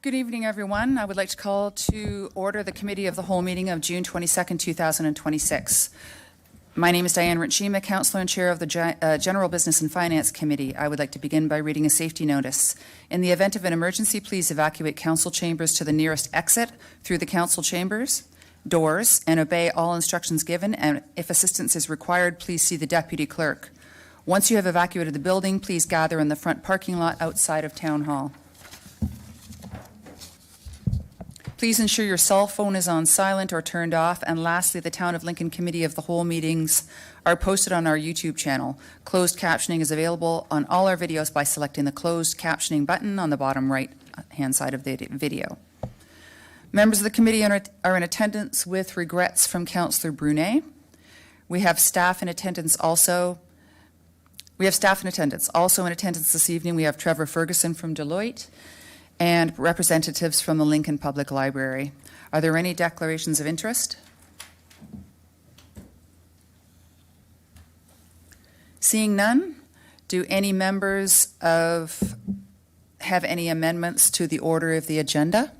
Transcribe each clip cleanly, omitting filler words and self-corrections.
Good evening, everyone. I would like to call to order the Committee of the Whole meeting of June 22nd, 2026. My name is Diane Ritchima, Councillor and Chair of the General Business and Finance Committee. I would like to begin by reading a safety notice. In the event of an emergency, please evacuate council chambers to the nearest exit through the council chambers doors and obey all instructions given, and if assistance is required, please see the Deputy Clerk. Once you have evacuated the building, please gather in the front parking lot outside of Town Hall. Please ensure your cell phone is on silent or turned off. And lastly, the Town of Lincoln Committee of the Whole meetings are posted on our YouTube channel. Closed captioning is available on all our videos by selecting the closed captioning button on the bottom right-hand side of the video. Members of the committee are in attendance with regrets from Councillor Brunet. We have staff in attendance also. Also in attendance this evening, we have Trevor Ferguson from Deloitte and representatives from the Lincoln Public Library. Are there any declarations of interest? Seeing none, do any members have any amendments to the order of the agenda?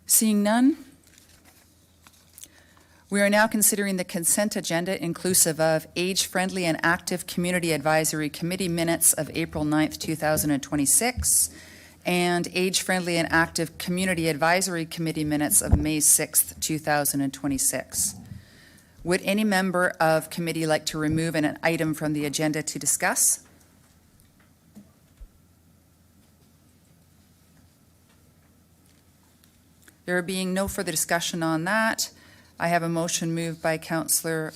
Seeing none, we are now considering the consent agenda inclusive of Age-Friendly and Active Community Advisory Committee minutes of April 9th, 2026 and Age-Friendly and Active Community Advisory Committee minutes of May 6th, 2026. Would any member of committee like to remove an item from the agenda to discuss? There being no further discussion on that, I have a motion moved by Councillor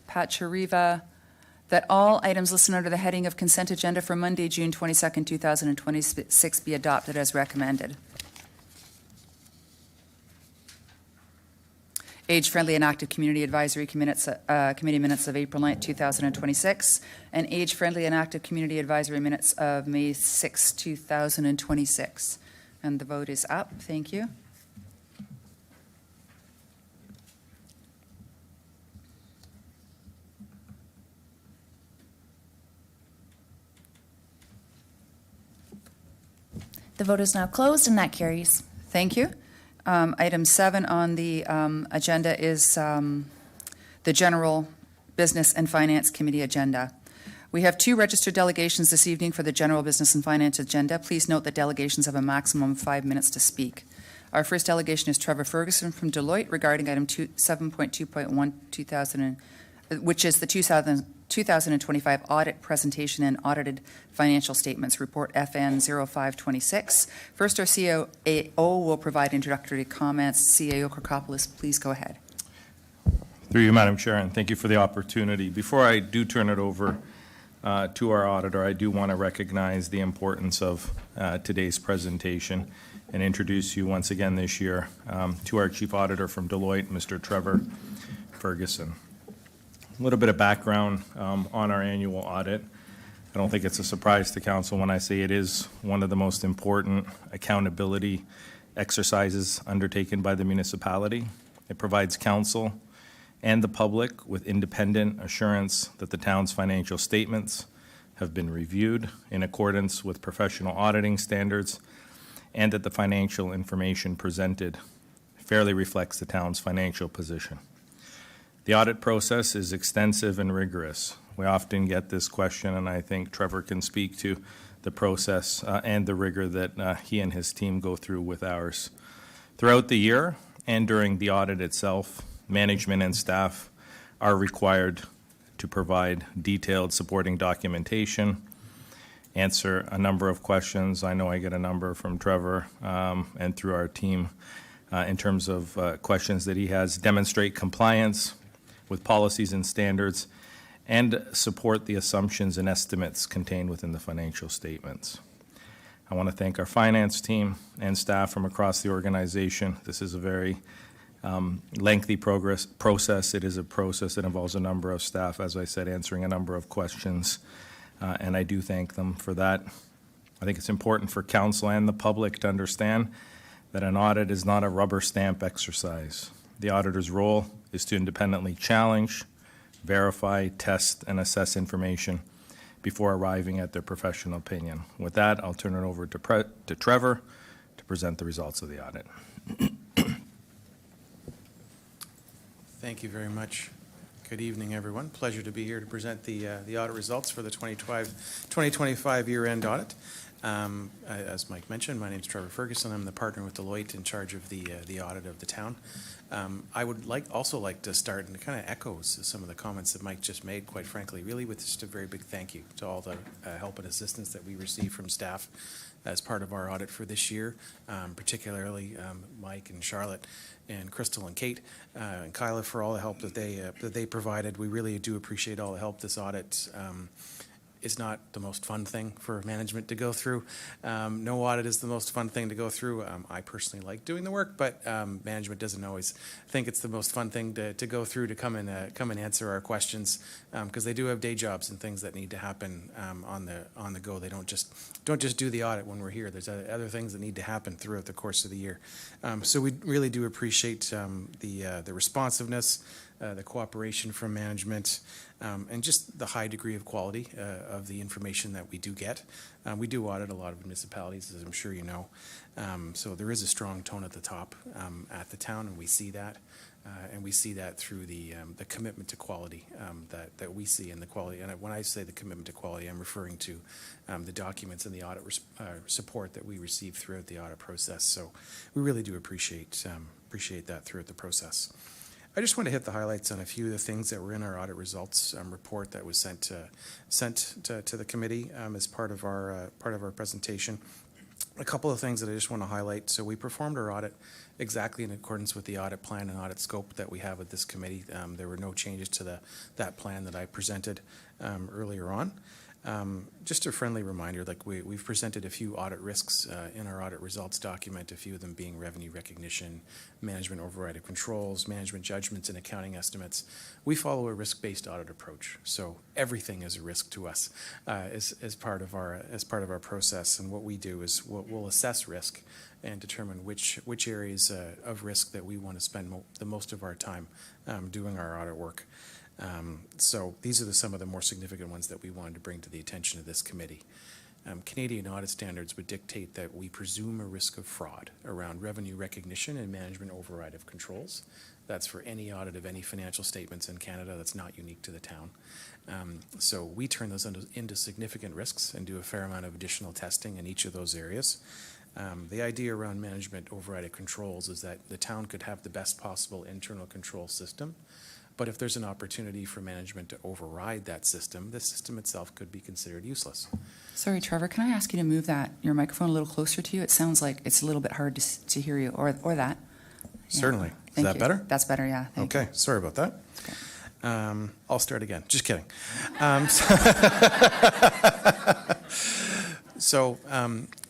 Pachariva that all items listed under the heading of consent agenda for Monday, June 22nd, 2026 be adopted as recommended. Age-Friendly and Active Community Advisory Committee minutes of April 9th, 2026 and Age-Friendly and Active Community Advisory minutes of May 6th, 2026. And the vote is up. Thank you. The vote is now closed, and that carries. Thank you. Item 7 on the agenda is the General Business and Finance Committee agenda. We have 2 registered delegations this evening for the General Business and Finance agenda. Please note that delegations have a maximum of 5 minutes to speak. Our first delegation is Trevor Ferguson from Deloitte regarding item 7.2.1, which is the 2025 audit presentation and audited financial statements, report FN 0526. First, our CAO will provide introductory comments. CAO Krikopoulos, please go ahead. Through you, Madam Chair, and thank you for the opportunity. Before I do turn it over to our auditor, I do want to recognize the importance of today's presentation and introduce you once again this year to our Chief Auditor from Deloitte, Mr. Trevor Ferguson. A little bit of background on our annual audit. I don't think it's a surprise to Council when I say it is one of the most important accountability exercises undertaken by the municipality. It provides Council and the public with independent assurance that the town's financial statements have been reviewed in accordance with professional auditing standards and that the financial information presented fairly reflects the town's financial position. The audit process is extensive and rigorous. We often get this question, and I think Trevor can speak to the process and the rigor that he and his team go through with ours. Throughout the year and during the audit itself, management and staff are required to provide detailed supporting documentation, answer a number of questions. I know I get a number from Trevor and through our team in terms of questions that he has, demonstrate compliance with policies and standards, and support the assumptions and estimates contained within the financial statements. I want to thank our finance team and staff from across the organization. This is a very lengthy process. It is a process that involves a number of staff, as I said, answering a number of questions, and I do thank them for that. I think it's important for Council and the public to understand that an audit is not a rubber stamp exercise. The auditor's role is to independently challenge, verify, test, and assess information before arriving at their professional opinion. With that, I'll turn it over to Trevor to present the results of the audit. Thank you very much. Good evening, everyone. Pleasure to be here to present the audit results for the 2025 year-end audit. As Mike mentioned, my name is Trevor Ferguson. I'm the partner with Deloitte in charge of the audit of the town. I would also like to start, and it kind of echoes some of the comments that Mike just made, quite frankly, really with just a very big thank you to all the help and assistance that we received from staff as part of our audit for this year, particularly Mike and Charlotte and Crystal and Kate and Kyla for all the help that they provided. We really do appreciate all the help. This audit is not the most fun thing for management to go through. No audit is the most fun thing to go through. I personally like doing the work, but management doesn't always think it's the most fun thing to go through, to come and answer our questions, because they do have day jobs and things that need to happen on the go. They don't just do the audit when we're here. There's other things that need to happen throughout the course of the year. So we really do appreciate the responsiveness, the cooperation from management, and just the high degree of quality of the information that we do get. We do audit a lot of municipalities, as I'm sure you know. So there is a strong tone at the top at the town, and we see that. And we see that through the commitment to quality that we see in the quality. And when I say the commitment to quality, I'm referring to the documents and the audit support that we receive throughout the audit process. So we really do appreciate that throughout the process. I just want to hit the highlights on a few of the things that were in our audit results report that was sent to the committee as part of our presentation. A couple of things that I just want to highlight. So we performed our audit exactly in accordance with the audit plan and audit scope that we have at this committee. There were no changes to that plan that I presented earlier on. Just a friendly reminder, like we've presented a few audit risks in our audit results document, a few of them being revenue recognition, management override of controls, management judgments, and accounting estimates. We follow a risk-based audit approach, so everything is a risk to us as part of our process. And what we do is we'll assess risk and determine which areas of risk that we want to spend the most of our time doing our audit work. So these are some of the more significant ones that we wanted to bring to the attention of this committee. Canadian audit standards would dictate that we presume a risk of fraud around revenue recognition and management override of controls. That's for any audit of any financial statements in Canada. That's not unique to the town. So we turn those into significant risks and do a fair amount of additional testing in each of those areas. The idea around management override of controls is that the town could have the best possible internal control system. But if there's an opportunity for management to override that system, the system itself could be considered useless. Sorry, Trevor, can I ask you to move your microphone a little closer to you? It sounds like it's a little bit hard to hear you, or that. Yeah. Certainly. Is Thank that you. better? That's better, yeah. Thank you. Okay, sorry about that. Okay. I'll start again. Just kidding. So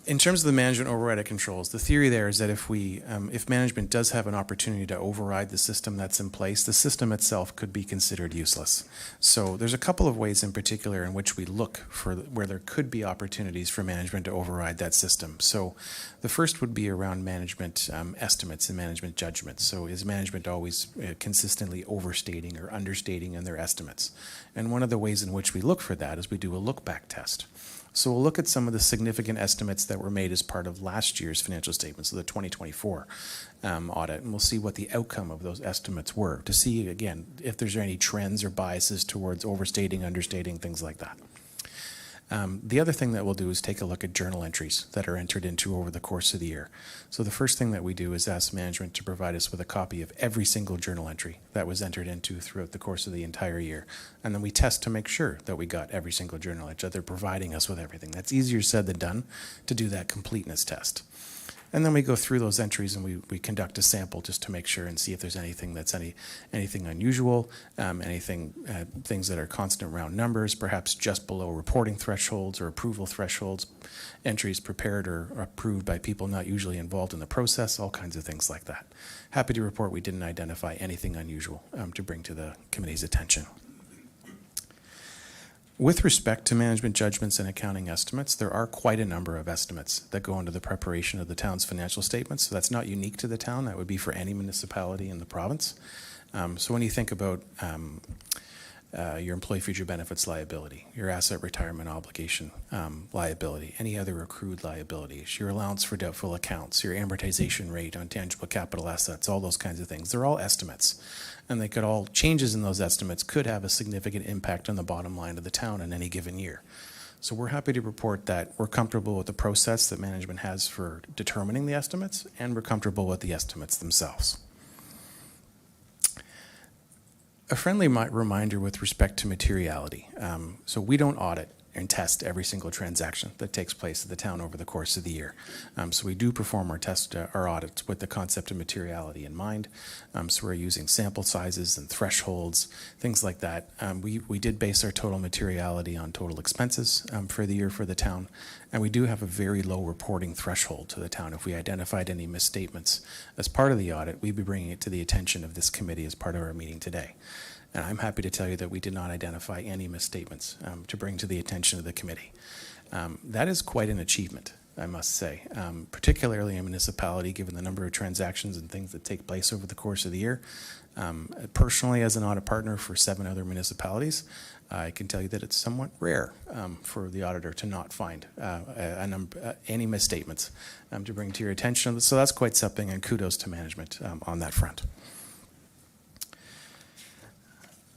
in terms of the management override of controls, the theory there is that if management does have an opportunity to override the system that's in place, the system itself could be considered useless. So there's a couple of ways in particular in which we look for where there could be opportunities for management to override that system. So the first would be around management estimates and management judgments. So is management always consistently overstating or understating in their estimates? And one of the ways in which we look for that is we do a look-back test. So we'll look at some of the significant estimates that were made as part of last year's financial statements, so the 2024 audit, and we'll see what the outcome of those estimates were to see, again, if there's any trends or biases towards overstating, understating, things like that. The other thing that we'll do is take a look at journal entries that are entered into over the course of the year. So the first thing that we do is ask management to provide us with a copy of every single journal entry that was entered into throughout the course of the entire year. And then we test to make sure that we got every single journal entry, that they're providing us with everything. That's easier said than done to do that completeness test. And then we go through those entries and we conduct a sample just to make sure and see if there's anything that's anything unusual, things that are constant round numbers, perhaps just below reporting thresholds or approval thresholds, entries prepared or approved by people not usually involved in the process, all kinds of things like that. Happy to report we didn't identify anything unusual to bring to the committee's attention. With respect to management judgments and accounting estimates, there are quite a number of estimates that go into the preparation of the town's financial statements. So that's not unique to the town. That would be for any municipality in the province. So when you think about your employee future benefits liability, your asset retirement obligation liability, any other accrued liabilities, your allowance for doubtful accounts, your amortization rate on tangible capital assets, all those kinds of things. They're all estimates, and they could all, changes in those estimates could have a significant impact on the bottom line of the town in any given year. So we're happy to report that we're comfortable with the process that management has for determining the estimates, and we're comfortable with the estimates themselves. A friendly reminder with respect to materiality. So we don't audit and test every single transaction that takes place at the town over the course of the year. So we do perform our audits with the concept of materiality in mind. So we're using sample sizes and thresholds, things like that. We did base our total materiality on total expenses for the year for the town, and we do have a very low reporting threshold to the town. If we identified any misstatements as part of the audit, we'd be bringing it to the attention of this committee as part of our meeting today. And I'm happy to tell you that we did not identify any misstatements to bring to the attention of the committee. That is quite an achievement, I must say, particularly in a municipality, given the number of transactions and things that take place over the course of the year. Personally, as an audit partner for 7 other municipalities, I can tell you that it's somewhat rare for the auditor to not find any misstatements to bring to your attention. So that's quite something, and kudos to management on that front.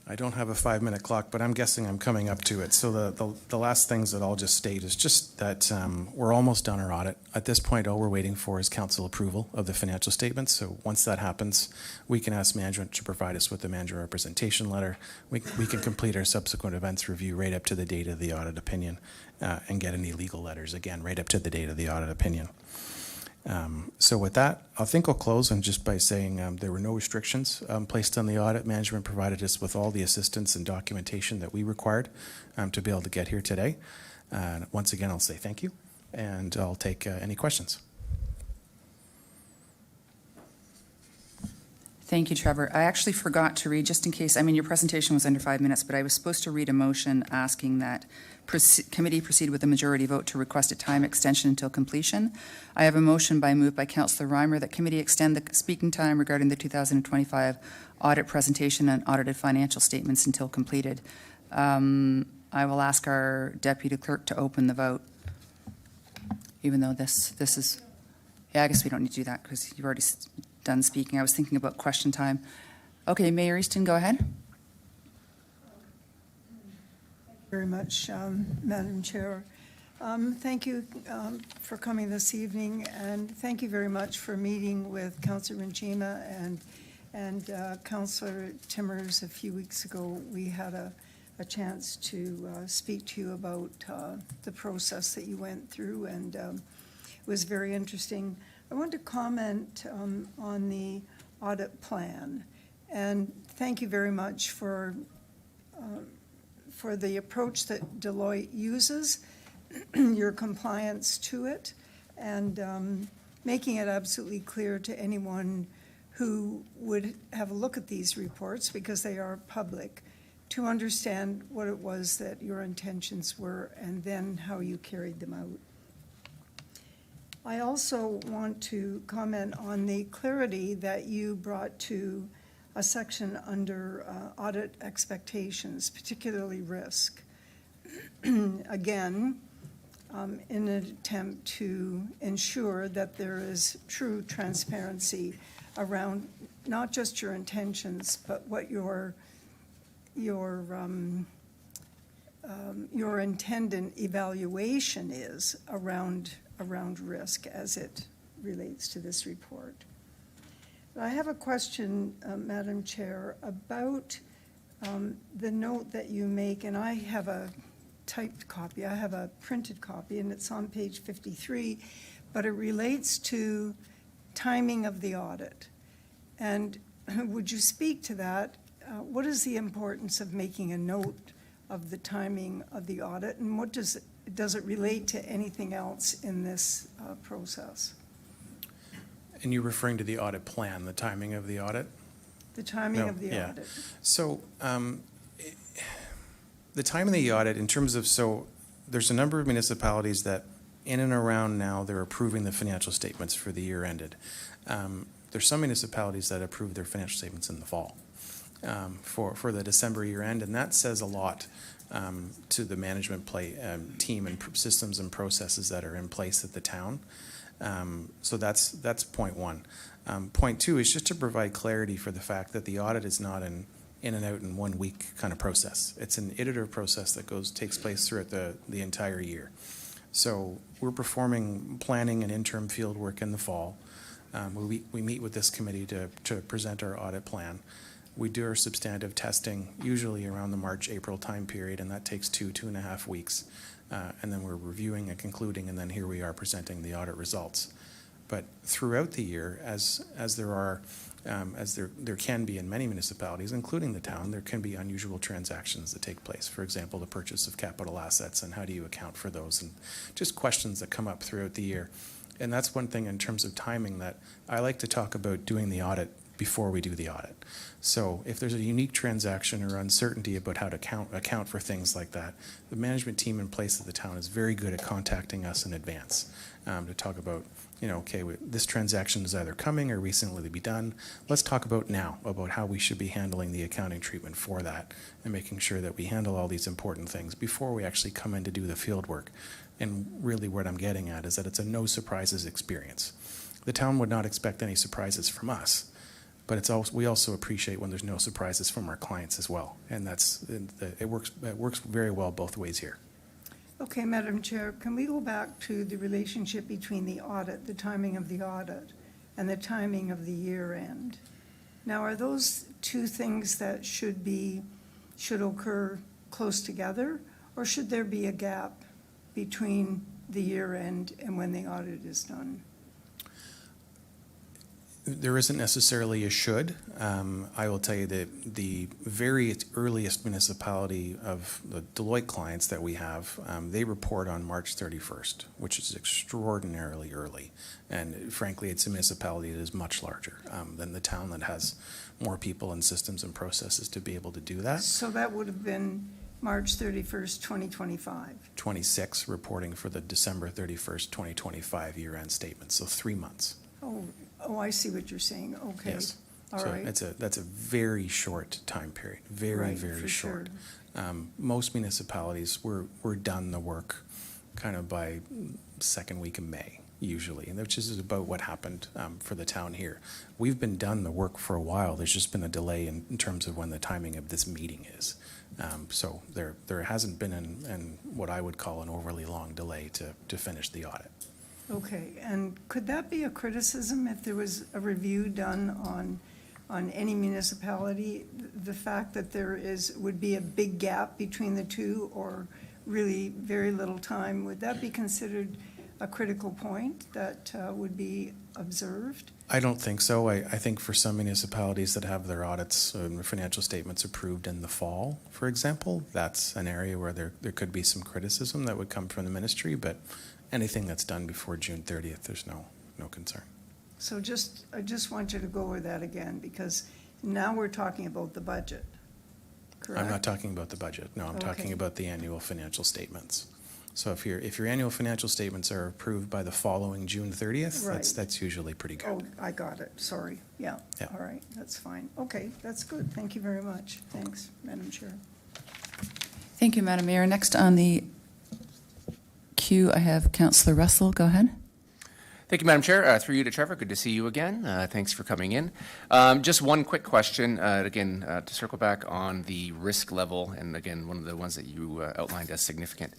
I don't have a 5-minute clock, but I'm guessing I'm coming up to it. So the last things that I'll just state is just that we're almost done our audit. At this point, all we're waiting for is council approval of the financial statements. So once that happens, we can ask management to provide us with the manager representation letter. We can complete our subsequent events review right up to the date of the audit opinion and get any legal letters, again, right up to the date of the audit opinion. So with that, I think I'll close and just by saying there were no restrictions placed on the audit. Management provided us with all the assistance and documentation that we required to be able to get here today. Once again, I'll say thank you, and I'll take any questions. Thank you, Trevor. I actually forgot to read, just in case, I mean, your presentation was under 5 minutes, but I was supposed to read a motion asking that committee proceed with a majority vote to request a time extension until completion. I have a motion moved by Councillor Reimer that committee extend the speaking time regarding the 2025 audit presentation and audited financial statements until completed. I will ask our deputy clerk to open the vote, even though this is, yeah, I guess we don't need to do that because you've already done speaking. I was thinking about question time. Okay, Mayor Easton, go ahead. Very much, Madam Chair. Thank you for coming this evening, and thank you very much for meeting with Councillor Rinchima and Councillor Timmers a few weeks ago. We had a chance to speak to you about the process that you went through, and it was very interesting. I want to comment on the audit plan, and thank you very much for the approach that Deloitte uses, your compliance to it, and making it absolutely clear to anyone who would have a look at these reports, because they are public, to understand what it was that your intentions were and then how you carried them out. I also want to comment on the clarity that you brought to a section under audit expectations, particularly risk. Again, in an attempt to ensure that there is true transparency around not just your intentions, but what your intended evaluation is around risk as it relates to this report. I have a question, Madam Chair, about the note that you make, and I have a typed copy, I have a printed copy, and it's on page 53, but it relates to timing of the audit. And would you speak to that? What is the importance of making a note of the timing of the audit, and what does it relate to anything else in this process? And you're referring to the audit plan, the timing of the audit? The timing of the audit. So the timing of the audit in terms of, so there's a number of municipalities that in and around now they're approving the financial statements for the year ended. There's some municipalities that approve their financial statements in the fall. for the December year end, and that says a lot to the management team and systems and processes that are in place at the town. So that's point one. Point two is just to provide clarity for the fact that the audit is not an in and out in 1 week kind of process. It's an iterative process that takes place throughout the entire year. So we're performing planning and interim field work in the fall. We meet with this committee to present our audit plan. We do our substantive testing usually around the March-April time period, and that takes 2.5 weeks. And then we're reviewing and concluding, and then here we are presenting the audit results. But throughout the year, as there can be in many municipalities, including the town, there can be unusual transactions that take place. For example, the purchase of capital assets, and how do you account for those, and just questions that come up throughout the year. And that's one thing in terms of timing that I like to talk about doing the audit before we do the audit. So if there's a unique transaction or uncertainty about how to account for things like that, the management team in place at the town is very good at contacting us in advance to talk about, okay, this transaction is either coming or recently to be done. Let's talk about now about how we should be handling the accounting treatment for that and making sure that we handle all these important things before we actually come in to do the field work. And really what I'm getting at is that it's a no surprises experience. The town would not expect any surprises from us, but we also appreciate when there's no surprises from our clients as well. And it works very well both ways here. Okay, Madam Chair, can we go back to the relationship between the audit, the timing of the audit, and the timing of the year end? Now, are those two things that should occur close together, or should there be a gap between the year end and when the audit is done? There isn't necessarily a should. I will tell you that the very earliest municipality of the Deloitte clients that we have, they report on March 31st, which is extraordinarily early. And frankly, it's a municipality that is much larger than the town that has more people and systems and processes to be able to do that. So that would have been March 31st, 2025. 26 reporting for the December 31st, 2025 year-end statement, so 3 months. Oh, I see what you're saying. Okay. Yes. All So right. that's a very short time period, very, Right, very for short. sure. Most municipalities, we're done the work kind of by second week of May, usually, and which is about what happened for the town here. We've been done the work for a while. There's just been a delay in terms of when the timing of this meeting is. So there hasn't been an what I would call an overly long delay to finish the audit. Okay, and could that be a criticism if there was a review done on any municipality? The fact that would be a big gap between the two, or really very little time, would that be considered a critical point that would be observed? I don't think so. I think for some municipalities that have their audits and financial statements approved in the fall, for example, that's an area where there could be some criticism that would come from the ministry, but anything that's done before June 30th, there's no concern. So I just want you to go over that again, because now we're talking about the budget, correct? I'm not talking about the budget. No, I'm talking Okay. about the annual financial statements. So if your annual financial statements are approved by the following June 30th, Right. that's usually pretty Oh, good. I got it, sorry, yeah. Yeah. All right, that's fine. Okay, that's good, thank you very much. Thanks, Madam Chair. Thank you, Madam Mayor. Next on the queue, I have Councillor Russell. Go ahead. Thank you, Madam Chair. Through you to Trevor, good to see you again. Thanks for coming in. Just one quick question, again, to circle back on the risk level, and again, one of the ones that you outlined as significant.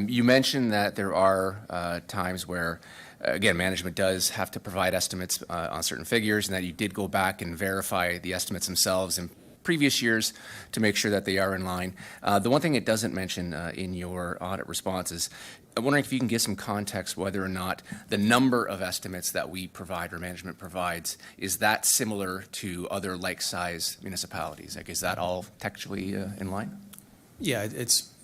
You mentioned that there are times where, again, management does have to provide estimates on certain figures, and that you did go back and verify the estimates themselves in previous years to make sure that they are in line. The one thing it doesn't mention in your audit response is, I'm wondering if you can give some context whether or not the number of estimates that we provide or management provides, is that similar to other like-size municipalities? Like, is that all textually in line? Yeah,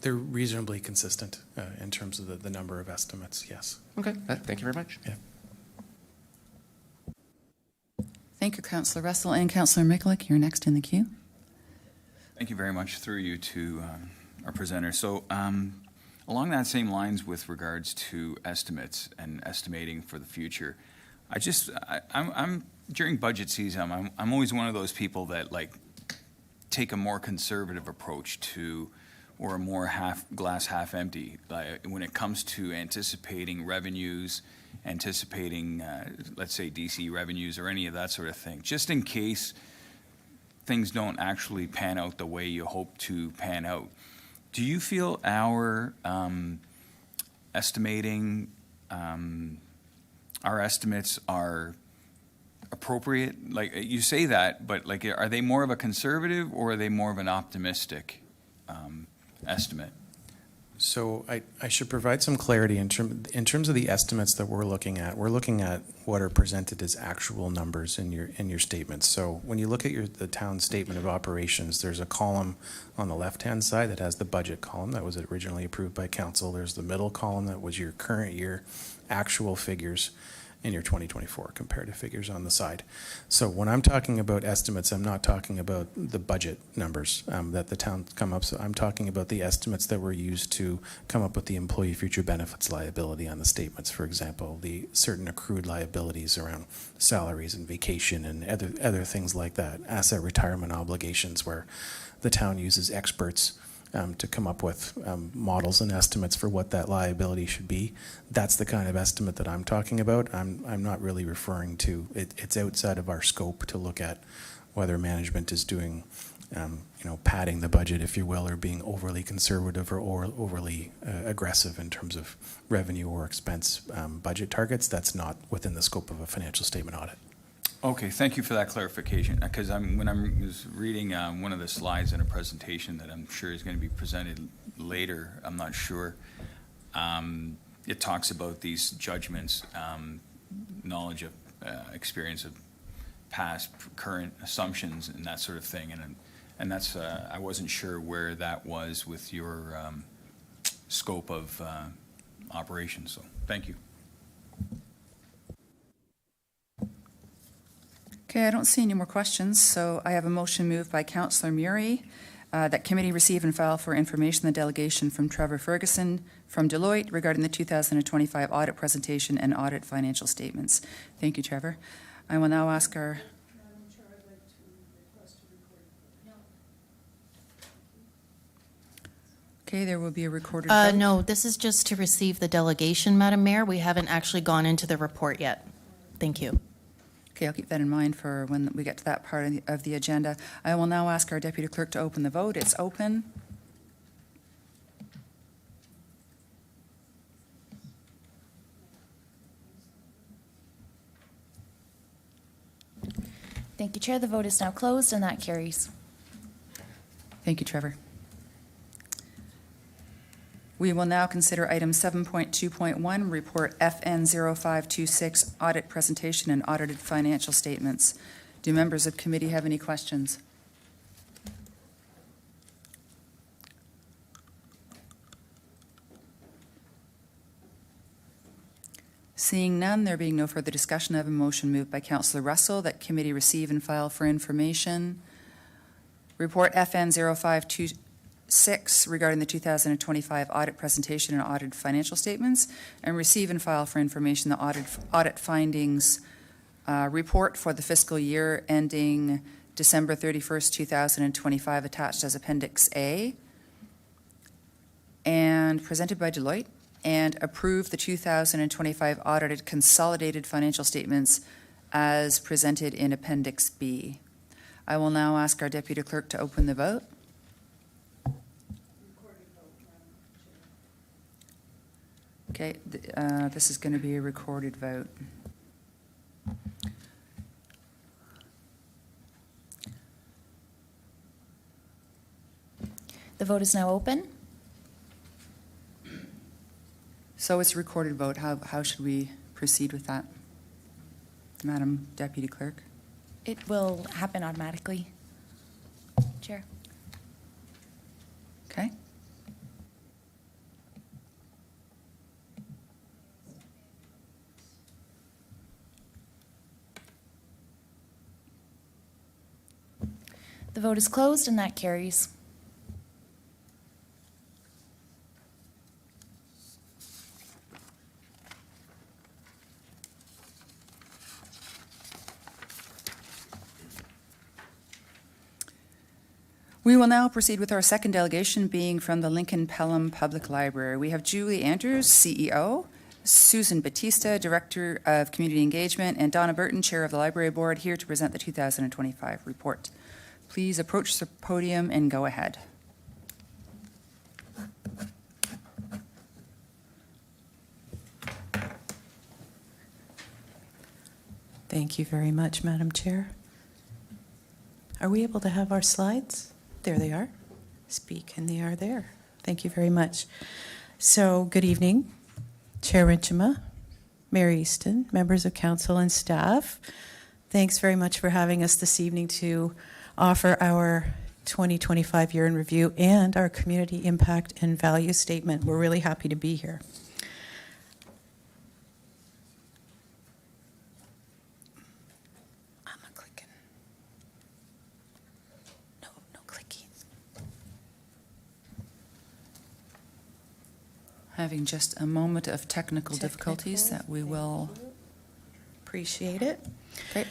they're reasonably consistent in terms of the number of estimates, yes. Okay, thank you very much. Yeah. Thank you, Councillor Russell. And Councillor Mikulik, you're next in the queue. Thank you very much. Through you to our presenter. So along that same lines with regards to estimates and estimating for the future, I'm during budget season, I'm always one of those people that, like, take a more conservative approach to, or a more glass half empty, when it comes to anticipating revenues, anticipating, let's say, DC revenues or any of that sort of thing, just in case things don't actually pan out the way you hope to pan out. Do you feel our estimating, our estimates are appropriate? Like, you say that, but like, are they more of a conservative or are they more of an optimistic estimate? So I should provide some clarity in terms of the estimates that we're looking at. We're looking at what are presented as actual numbers in your statements. So when you look at the town statement of operations, there's a column on the left-hand side that has the budget column that was originally approved by council. There's the middle column that was your current year actual figures, in your 2024 comparative figures on the side. So when I'm talking about estimates, I'm not talking about the budget numbers that the town come up. So I'm talking about the estimates that were used to come up with the employee future benefits liability on the statements. For example, the certain accrued liabilities around salaries and vacation and other things like that. Asset retirement obligations where the town uses experts to come up with models and estimates for what that liability should be. That's the kind of estimate that I'm talking about. I'm not really referring to it. It's outside of our scope to look at whether management is doing, padding the budget, if you will, or being overly conservative or overly aggressive in terms of revenue or expense budget targets. That's not within the scope of a financial statement audit. Okay, thank you for that clarification, because when I was reading one of the slides in a presentation that I'm sure is going to be presented later, I'm not sure, it talks about these judgments, knowledge of, experience of past, current assumptions and that sort of thing, and that's, I wasn't sure where that was with your scope of operations, so thank you. Okay, I don't see any more questions, so I have a motion moved by Councillor Murray that committee receive and file for information the delegation from Trevor Ferguson from Deloitte regarding the 2025 audit presentation and audit financial statements. Thank you, Trevor. I will now ask our... Madam Chair, I'd like to request a recorded vote. Okay, there will be a recorded vote. No, this is just to receive the delegation, Madam Mayor. We haven't actually gone into the report yet. Thank you. Okay, I'll keep that in mind for when we get to that part of the agenda. I will now ask our deputy clerk to open the vote. It's open. Thank you, Chair. The vote is now closed, and that carries. Thank you, Trevor. We will now consider item 7.2.1, report FN 0526, audit presentation and audited financial statements. Do members of committee have any questions? Seeing none, there being no further discussion, I have a motion moved by Councillor Russell that committee receive and file for information report FN 0526 regarding the 2025 audit presentation and audited financial statements, and receive and file for information the audit findings report for the fiscal year ending December 31st, 2025, attached as Appendix A, and presented by Deloitte, and approve the 2025 audited consolidated financial statements as presented in Appendix B. I will now ask our deputy clerk to open the vote. Okay, this is going to be a recorded vote. The vote is now open. So it's a recorded vote. How should we proceed with that, Madam Deputy Clerk? It will happen automatically. Chair. Okay. The vote is closed, and that carries. We will now proceed with our second delegation, being from the Lincoln Pelham Public Library. We have Julie Andrews, CEO, Susan Batista, Director of Community Engagement, and Donna Burton, Chair of the Library Board, here to present the 2025 report. Please approach the podium and go ahead. Thank you very much, Madam Chair. Are we able to have our slides? There they are. Speak, and they are there. Thank you very much. So, good evening, Chair Rinchima, Mayor Easton, members of council and staff. Thanks very much for having us this evening to offer our 2025 year in review and our community impact and value statement. We're really happy to be here. I'm not clicking. No clicking. Having just a moment of technical difficulties that we will. Appreciate it. Great.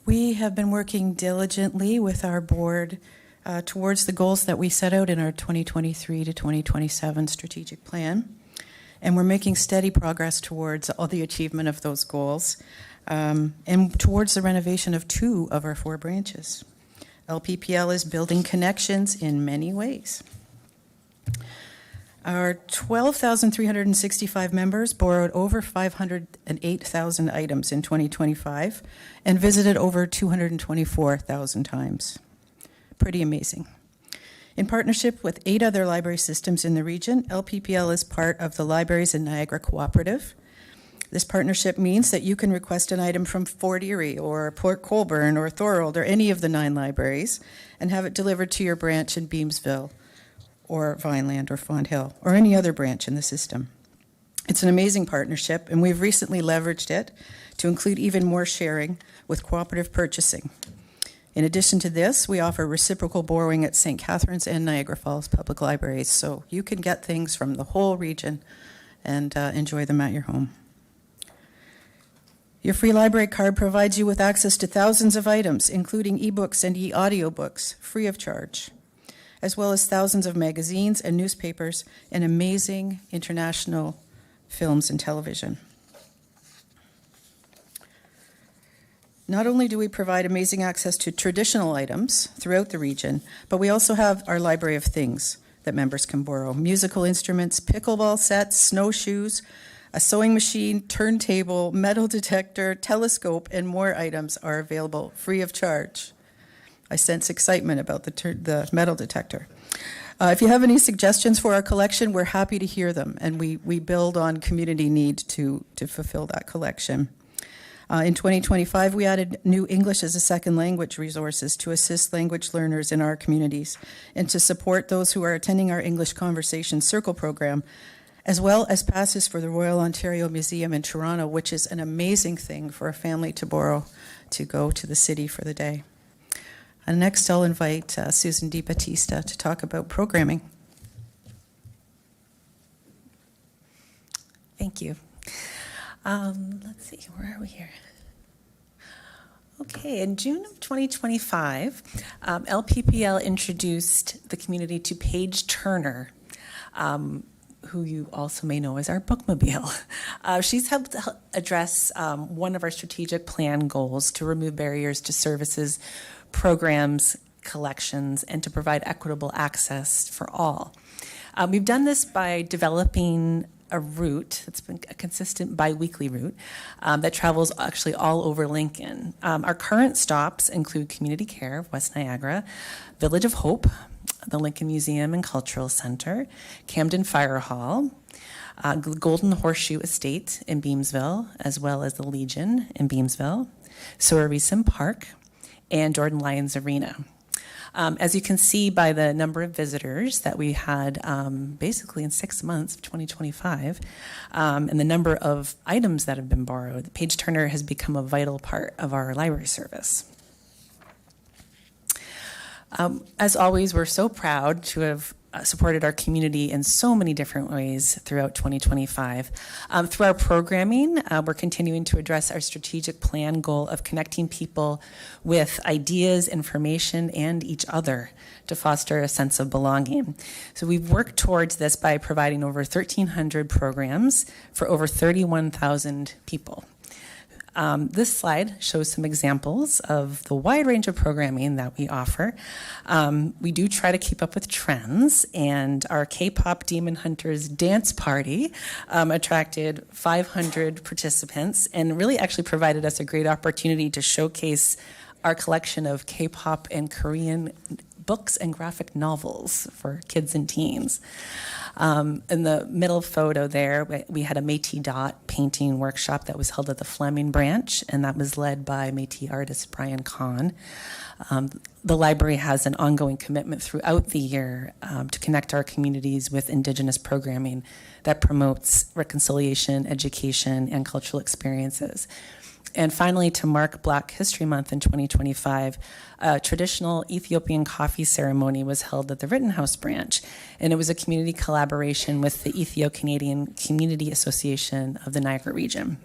We have been working diligently with our board towards the goals that we set out in our 2023 to 2027 strategic plan. And we're making steady progress towards all the achievement of those goals and towards the renovation of 2 of our 4 branches. LPPL is building connections in many ways. Our 12,365 members borrowed over 508,000 items in 2025 and visited over 224,000 times. Pretty amazing. In partnership with 8 other library systems in the region, LPPL is part of the Libraries in Niagara Cooperative. This partnership means that you can request an item from Fort Erie or Port Colborne or Thorold or any of the 9 libraries and have it delivered to your branch in Beamsville or Vineland or Fond Hill, or any other branch in the system. It's an amazing partnership, and we've recently leveraged it to include even more sharing with cooperative purchasing. In addition to this, we offer reciprocal borrowing at St. Catharines and Niagara Falls Public Libraries, so you can get things from the whole region and enjoy them at your home. Your free library card provides you with access to thousands of items, including ebooks and e-audiobooks, free of charge, as well as thousands of magazines and newspapers and amazing international films and television. Not only do we provide amazing access to traditional items throughout the region, but we also have our library of things that members can borrow. Musical instruments, pickleball sets, snowshoes, a sewing machine, turntable, metal detector, telescope, and more items are available free of charge. I sense excitement about the metal detector. If you have any suggestions for our collection, we're happy to hear them, and we build on community need to fulfill that collection. In 2025, we added new English as a second language resources to assist language learners in our communities and to support those who are attending our English Conversation Circle program, as well as passes for the Royal Ontario Museum in Toronto, which is an amazing thing for a family to borrow to go to the city for the day. And next, I'll invite Susan Batista to talk about programming. Thank you. Let's see, where are we here? Okay, in June of 2025, LPPL introduced the community to Paige Turner, who you also may know as our bookmobile. She's helped address one of our strategic plan goals to remove barriers to services, programs, collections, and to provide equitable access for all. We've done this by developing a route that's been a consistent bi-weekly route that travels actually all over Lincoln. Our current stops include Community Care of West Niagara, Village of Hope, the Lincoln Museum and Cultural Center, Camden Fire Hall, Golden Horseshoe Estate in Beamsville, as well as the Legion in Beamsville, Soaresan Park, and Jordan Lions Arena. As you can see by the number of visitors that we had basically in 6 months of 2025, and the number of items that have been borrowed, Paige Turner has become a vital part of our library service. As always, we're so proud to have supported our community in so many different ways throughout 2025. Through our programming, we're continuing to address our strategic plan goal of connecting people with ideas, information, and each other to foster a sense of belonging. So we've worked towards this by providing over 1,300 programs for over 31,000 people. This slide shows some examples of the wide range of programming that we offer. We do try to keep up with trends, and our K-pop Demon Hunters dance party attracted 500 participants and really actually provided us a great opportunity to showcase our collection of K-pop and Korean books and graphic novels for kids and teens. In the middle photo there, we had a Métis Dot painting workshop that was held at the Fleming branch, and that was led by Métis artist Brian Kahn. The library has an ongoing commitment throughout the year to connect our communities with Indigenous programming that promotes reconciliation, education, and cultural experiences. And finally, to mark Black History Month in 2025, a traditional Ethiopian coffee ceremony was held at the Rittenhouse branch, and it was a community collaboration with the Ethio-Canadian Community Association of the Niagara region.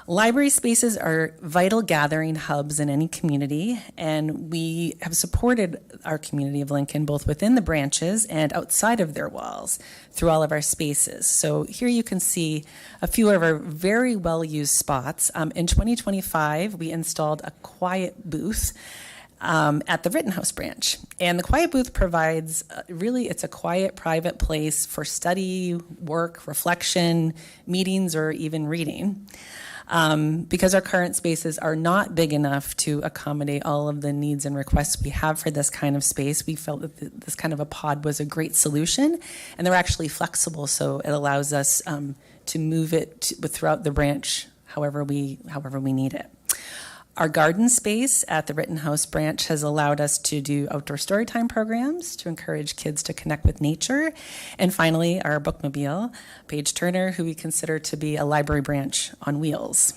Library spaces are vital gathering hubs in any community, and we have supported our community of Lincoln both within the branches and outside of their walls through all of our spaces. So here you can see a few of our very well-used spots. In 2025, we installed a quiet booth at the Rittenhouse branch. And the quiet booth provides, it's a quiet, private place for study, work, reflection, meetings, or even reading. Because our current spaces are not big enough to accommodate all of the needs and requests we have for this kind of space, we felt that this kind of a pod was a great solution, and they're actually flexible, so it allows us to move it throughout the branch however we need it. Our garden space at the Rittenhouse branch has allowed us to do outdoor storytime programs to encourage kids to connect with nature. And finally, our bookmobile, Page Turner, who we consider to be a library branch on wheels.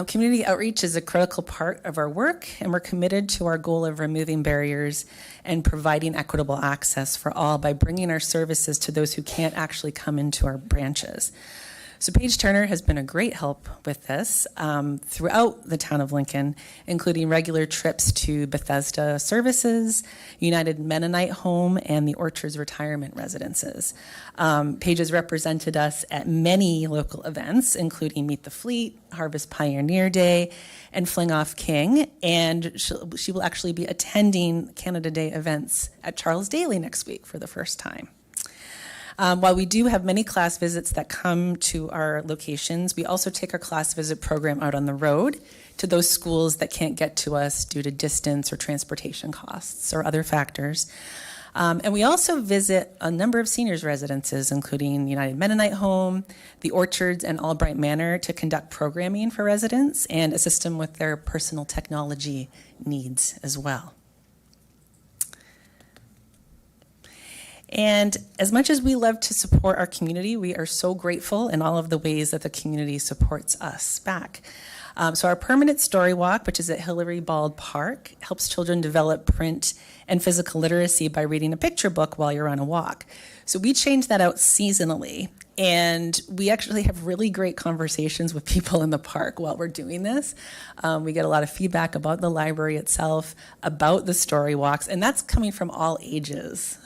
Community outreach is a critical part of our work, and we're committed to our goal of removing barriers and providing equitable access for all by bringing our services to those who can't actually come into our branches. So Page Turner has been a great help with this throughout the town of Lincoln, including regular trips to Bethesda Services, United Mennonite Home, and the Orchards Retirement Residences. Page has represented us at many local events, including Meet the Fleet, Harvest Pioneer Day, and Fling Off King, and she will actually be attending Canada Day events at Charles Daly next week for the first time. While we do have many class visits that come to our locations, we also take our class visit program out on the road to those schools that can't get to us due to distance or transportation costs or other factors. And we also visit a number of seniors' residences, including United Mennonite Home, the Orchards, and Albright Manor to conduct programming for residents and assist them with their personal technology needs as well. And as much as we love to support our community, we are so grateful in all of the ways that the community supports us back. So our permanent story walk, which is at Hillary Bald Park, helps children develop print and physical literacy by reading a picture book while you're on a walk. So we change that out seasonally, and we actually have really great conversations with people in the park while we're doing this. We get a lot of feedback about the library itself, about the story walks, and that's coming from all ages.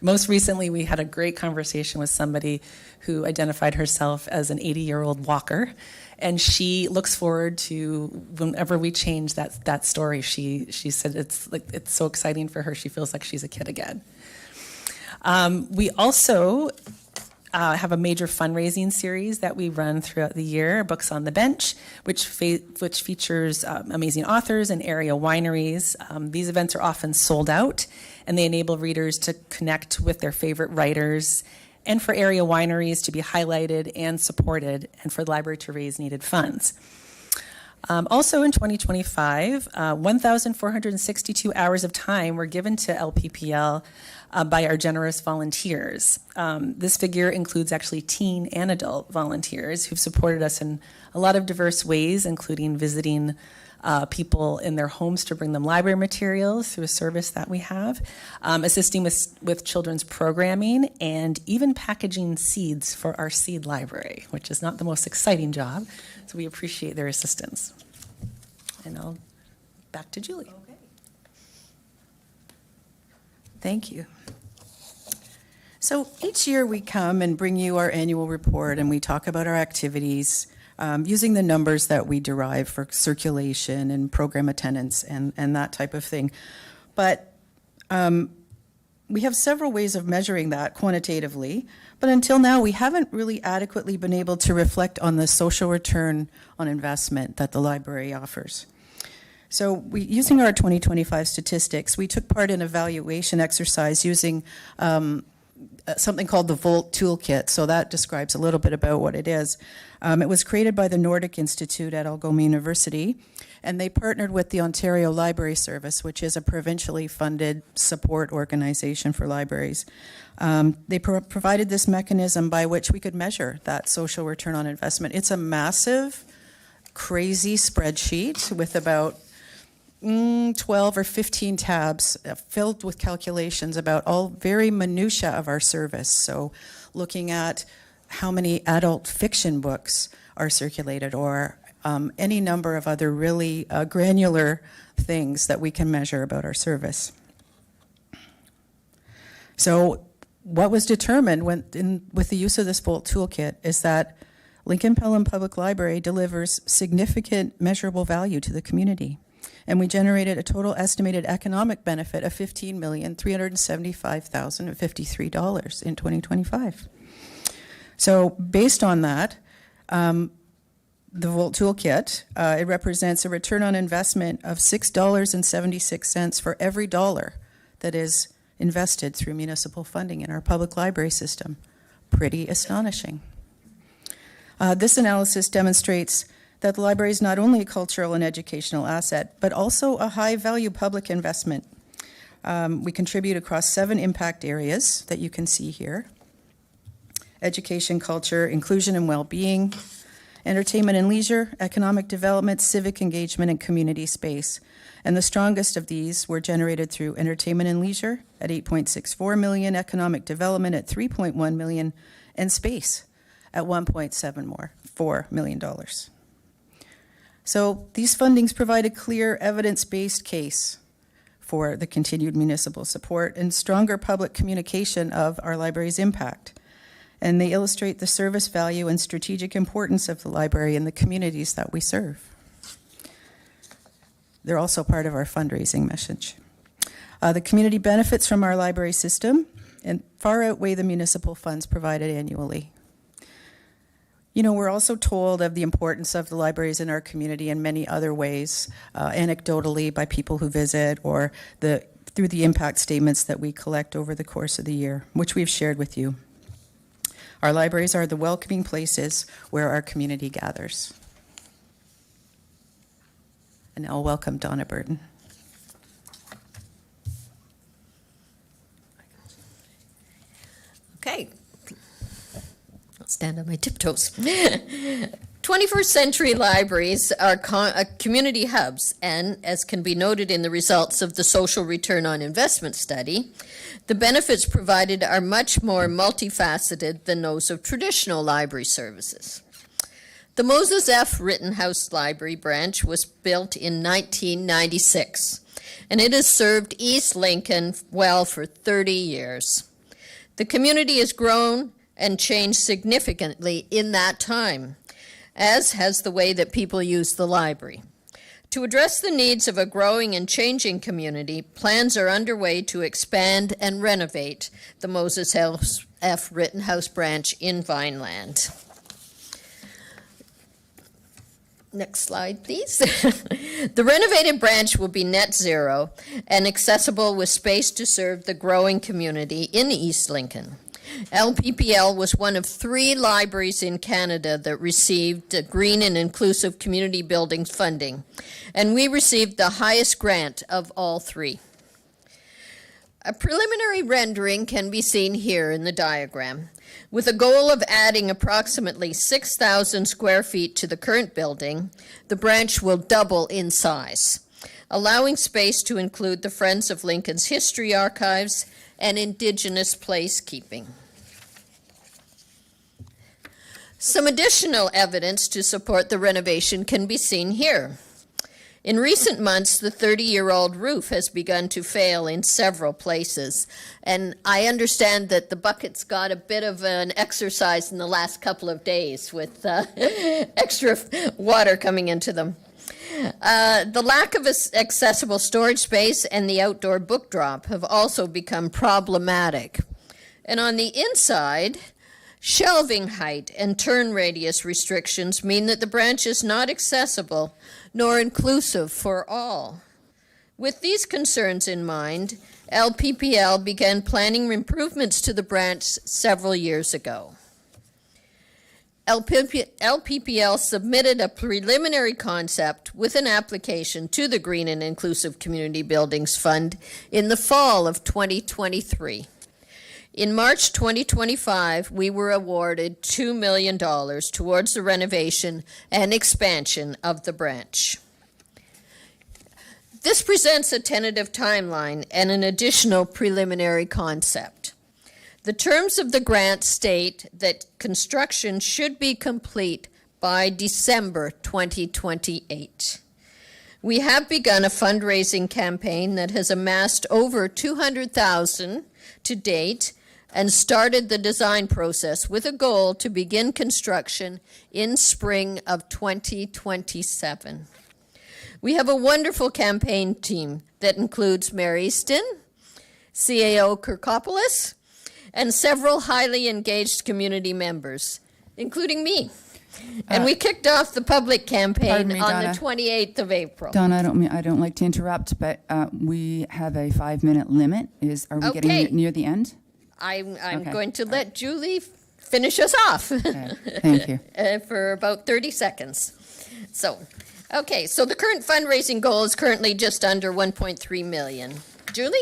Most recently, we had a great conversation with somebody who identified herself as an 80-year-old walker, and she looks forward to whenever we change that story. She said it's so exciting for her. She feels like she's a kid again. We also have a major fundraising series that we run throughout the year, Books on the Bench, which features amazing authors and area wineries. These events are often sold out, and they enable readers to connect with their favorite writers, and for area wineries to be highlighted and supported, and for the library to raise needed funds. Also in 2025, 1,462 hours of time were given to LPPL by our generous volunteers. This figure includes actually teen and adult volunteers who've supported us in a lot of diverse ways, including visiting people in their homes to bring them library materials through a service that we have, assisting with children's programming, and even packaging seeds for our seed library, which is not the most exciting job. So we appreciate their assistance. And I'll back to Julie. Thank you. So each year we come and bring you our annual report and we talk about our activities using the numbers that we derive for circulation and program attendance and that type of thing. But we have several ways of measuring that quantitatively, but until now we haven't really adequately been able to reflect on the social return on investment that the library offers. So using our 2025 statistics, we took part in an evaluation exercise using something called the VOLT Toolkit. So that describes a little bit about what it is. It was created by the Nordic Institute at Algoma University, and they partnered with the Ontario Library Service, which is a provincially funded support organization for libraries. They provided this mechanism by which we could measure that social return on investment. It's a massive, crazy spreadsheet with about 12 or 15 tabs filled with calculations about all very minutiae of our service. So looking at how many adult fiction books are circulated, or any number of other really granular things that we can measure about our service. So what was determined with the use of this VOLT toolkit is that Lincoln Pelham Public Library delivers significant measurable value to the community. And we generated a total estimated economic benefit of $15,375,053 in 2025. So based on that, the VOLT toolkit, it represents a return on investment of $6.76 for every dollar that is invested through municipal funding in our public library system. Pretty astonishing. This analysis demonstrates that the library is not only a cultural and educational asset, but also a high-value public investment. We contribute across 7 impact areas that you can see here: education, culture, inclusion and well-being, entertainment and leisure, economic development, civic engagement, and community space. And the strongest of these were generated through entertainment and leisure at $8.64 million, economic development at $3.1 million, and space at $1.74 million. So these fundings provide a clear evidence-based case for the continued municipal support and stronger public communication of our library's impact. And they illustrate the service value and strategic importance of the library in the communities that we serve. They're also part of our fundraising message. The community benefits from our library system and far outweigh the municipal funds provided annually. You know, we're also told of the importance of the libraries in our community in many other ways, anecdotally by people who visit, or through the impact statements that we collect over the course of the year, which we've shared with you. Our libraries are the welcoming places where our community gathers. And I'll welcome Donna Burton. Okay. I'll stand on my tiptoes. 21st century libraries are community hubs, and as can be noted in the results of the social return on investment study, the benefits provided are much more multifaceted than those of traditional library services. The Moses F. Rittenhouse Library branch was built in 1996, and it has served East Lincoln well for 30 years. The community has grown and changed significantly in that time, as has the way that people use the library. To address the needs of a growing and changing community, plans are underway to expand and renovate the Moses F. Rittenhouse branch in Vineland. Next slide, please. The renovated branch will be net zero and accessible with space to serve the growing community in East Lincoln. LPPL was one of 3 libraries in Canada that received green and inclusive community buildings funding, and we received the highest grant of all 3. A preliminary rendering can be seen here in the diagram. With a goal of adding approximately 6,000 square feet to the current building, the branch will double in size, allowing space to include the Friends of Lincoln's History Archives and Indigenous placekeeping. Some additional evidence to support the renovation can be seen here. In recent months, the 30-year-old roof has begun to fail in several places, and I understand that the buckets got a bit of an exercise in the last couple of days with extra water coming into them. The lack of accessible storage space and the outdoor book drop have also become problematic. And on the inside, shelving height and turn radius restrictions mean that the branch is not accessible nor inclusive for all. With these concerns in mind, LPPL began planning improvements to the branch several years ago. LPPL submitted a preliminary concept with an application to the Green and Inclusive Community Buildings Fund in the fall of 2023. In March 2025, we were awarded $2 million towards the renovation and expansion of the branch. This presents a tentative timeline and an additional preliminary concept. The terms of the grant state that construction should be complete by December 2028. We have begun a fundraising campaign that has amassed over $200,000 to date and started the design process with a goal to begin construction in spring of 2027. We have a wonderful campaign team that includes Mary Easton, CAO Kirkopoulos, and several highly engaged community members, including me. And we kicked off the public campaign Pardon me, on Donna. the 28th of April. Donna, I don't like to interrupt, but we have a 5-minute limit. Are we Okay. getting near the end? I'm Okay. going to let Julie finish us off Okay. Thank you. for about 30 seconds. So the current fundraising goal is currently just under 1.3 million. Julie,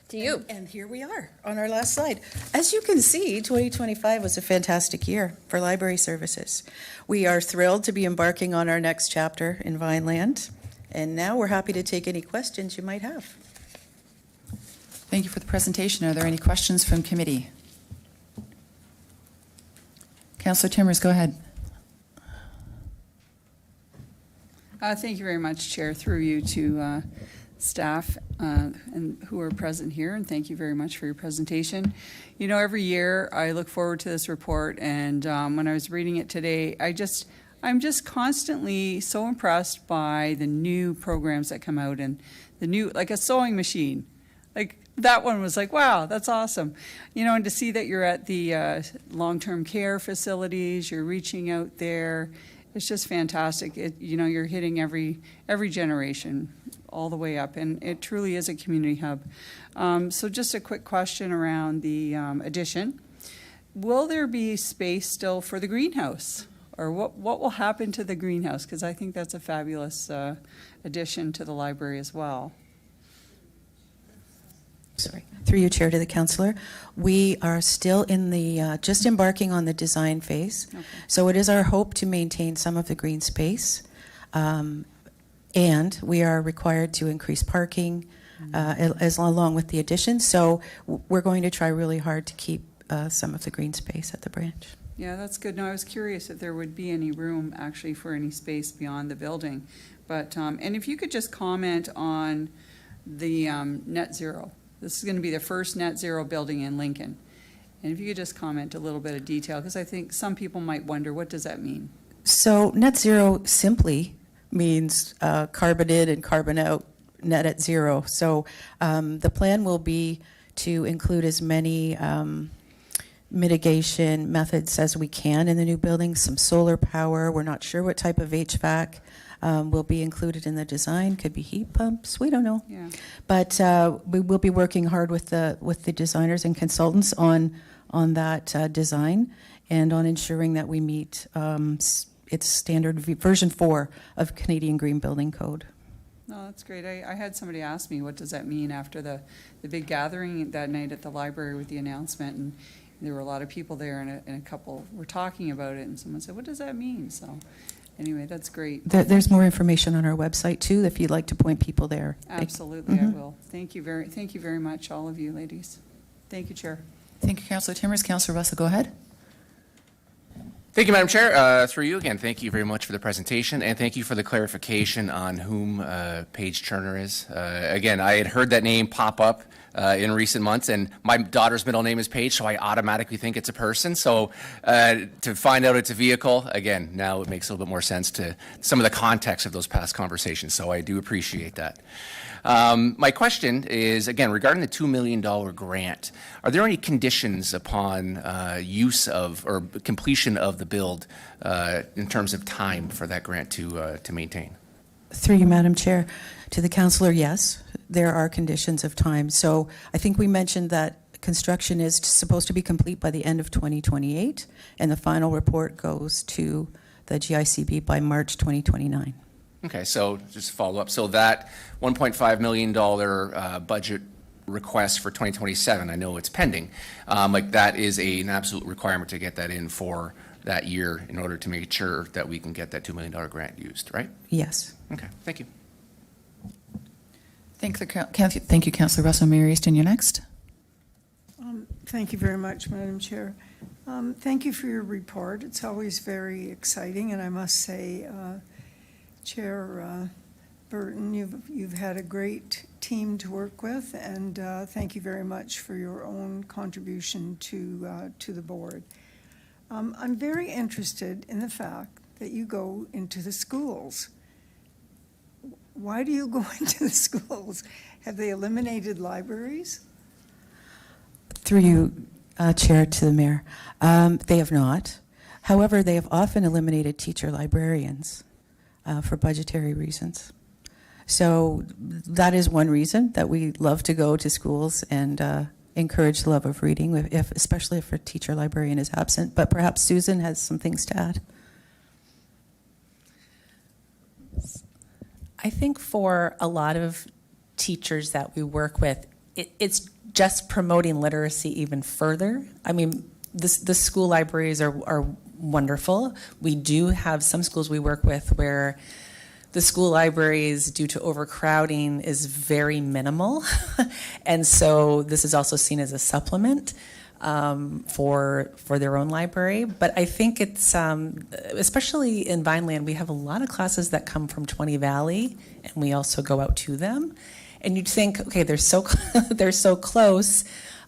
to you. And here we are on our last slide. As you can see, 2025 was a fantastic year for library services. We are thrilled to be embarking on our next chapter in Vineland, and now we're happy to take any questions you might have. Thank you for the presentation. Are there any questions from committee? Councillor Timmers, go ahead. Thank you very much, Chair. Through you to staff and who are present here, and thank you very much for your presentation. You know, every year I look forward to this report, and when I was reading it today, I'm just constantly so impressed by the new programs that come out and the new, like a sewing machine. Like that one was like, wow, that's awesome. You know, and to see that you're at the long-term care facilities, you're reaching out there, it's just fantastic. You're hitting every generation all the way up, and it truly is a community hub. So just a quick question around the addition. Will there be space still for the greenhouse? Or what will happen to the greenhouse? Because I think that's a fabulous addition to the library as well. Sorry, through you, Chair, to the councillor. We are still in the, just embarking on the design phase. Okay. So it is our hope to maintain some of the green space. And we are required to increase parking as along with the addition. So we're going to try really hard to keep some of the green space at the branch. Yeah, that's good. No, I was curious if there would be any room actually for any space beyond the building. But, and if you could just comment on the net zero. This is going to be the first net zero building in Lincoln. And if you could just comment a little bit of detail, because I think some people might wonder, what does that mean? So net zero simply means carbon in and carbon out, net at zero. So the plan will be to include as many mitigation methods as we can in the new building, some solar power. We're not sure what type of HVAC will be included in the design. Could be heat pumps. We don't know. Yeah. But we will be working hard with the designers and consultants on that design and on ensuring that we meet its standard version 4 of Canadian Green Building Code. No, that's great. I had somebody ask me, what does that mean after the big gathering that night at the library with the announcement? And there were a lot of people there, and a couple were talking about it, and someone said, what does that mean? So anyway, that's great. There's more information on our website, too, if you'd like to point people there. Absolutely, I will. Thank you very much, all of you ladies. Thank you, Chair. Thank you, Councillor Timmers. Councillor Russell, go ahead. Thank you, Madam Chair. Through you again, thank you very much for the presentation, and thank you for the clarification on whom Paige Turner is. Again, I had heard that name pop up in recent months, and my daughter's middle name is Paige, so I automatically think it's a person. So to find out it's a vehicle, again, now it makes a little bit more sense to some of the context of those past conversations, so I do appreciate that. My question is, again, regarding the $2 million grant, are there any conditions upon use of or completion of the build in terms of time for that grant to maintain? Through you, Madam Chair, to the councillor, yes, there are conditions of time. So I think we mentioned that construction is supposed to be complete by the end of 2028, and the final report goes to the GICB by March 2029. Okay, so just to follow up, so that $1.5 million budget request for 2027, I know it's pending, like that is an absolute requirement to get that in for that year in order to make sure that we can get that $2 million grant used, right? Yes. Okay, thank you. Thank you, Councillor Russell. Mayor Easton, you're next. Thank you very much, Madam Chair. Thank you for your report. It's always very exciting, and I must say, Chair Burton, you've had a great team to work with, and thank you very much for your own contribution to the board. I'm very interested in the fact that you go into the schools. Why do you go into the schools? Have they eliminated libraries? Through you, Chair, to the Mayor. They have not. However, they have often eliminated teacher librarians for budgetary reasons. So that is one reason that we love to go to schools and encourage the love of reading, especially if a teacher librarian is absent. But perhaps Susan has some things to add. I think for a lot of teachers that we work with, it's just promoting literacy even further. I mean, the school libraries are wonderful. We do have some schools we work with where the school libraries, due to overcrowding, is very minimal. And so this is also seen as a supplement for their own library. But I think it's, especially in Vineland, we have a lot of classes that come from 20 Valley, and we also go out to them. And you'd think, okay, they're so they're so close,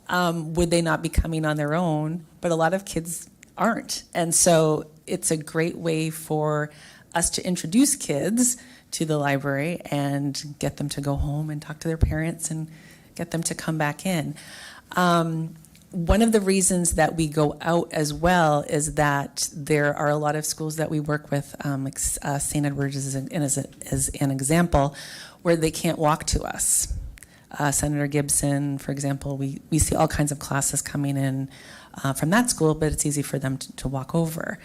would they not be coming on their own? But a lot of kids aren't. And so it's a great way for us to introduce kids to the library and get them to go home and talk to their parents and get them to come back in. One of the reasons that we go out as well is that there are a lot of schools that we work with, like St. Edward's as an example, where they can't walk to us. Senator Gibson, for example, we see all kinds of classes coming in from that school, but it's easy for them to walk over.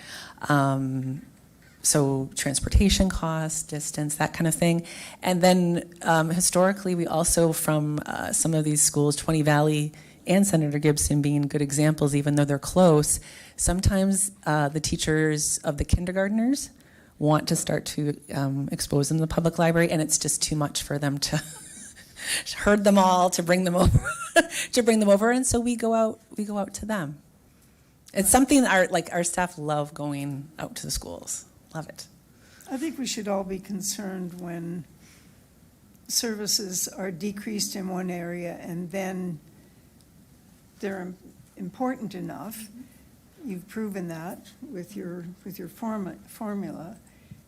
So transportation costs, distance, that kind of thing. And then historically, we also, from some of these schools, 20 Valley and Senator Gibson being good examples, even though they're close, sometimes the teachers of the kindergartners want to start to expose them to the public library, and it's just too much for them to herd them all, to bring them over, and so we go out to them. It's something our staff love, going out to the schools. Love it. I think we should all be concerned when services are decreased in one area and then they're important enough. You've proven that with your formula.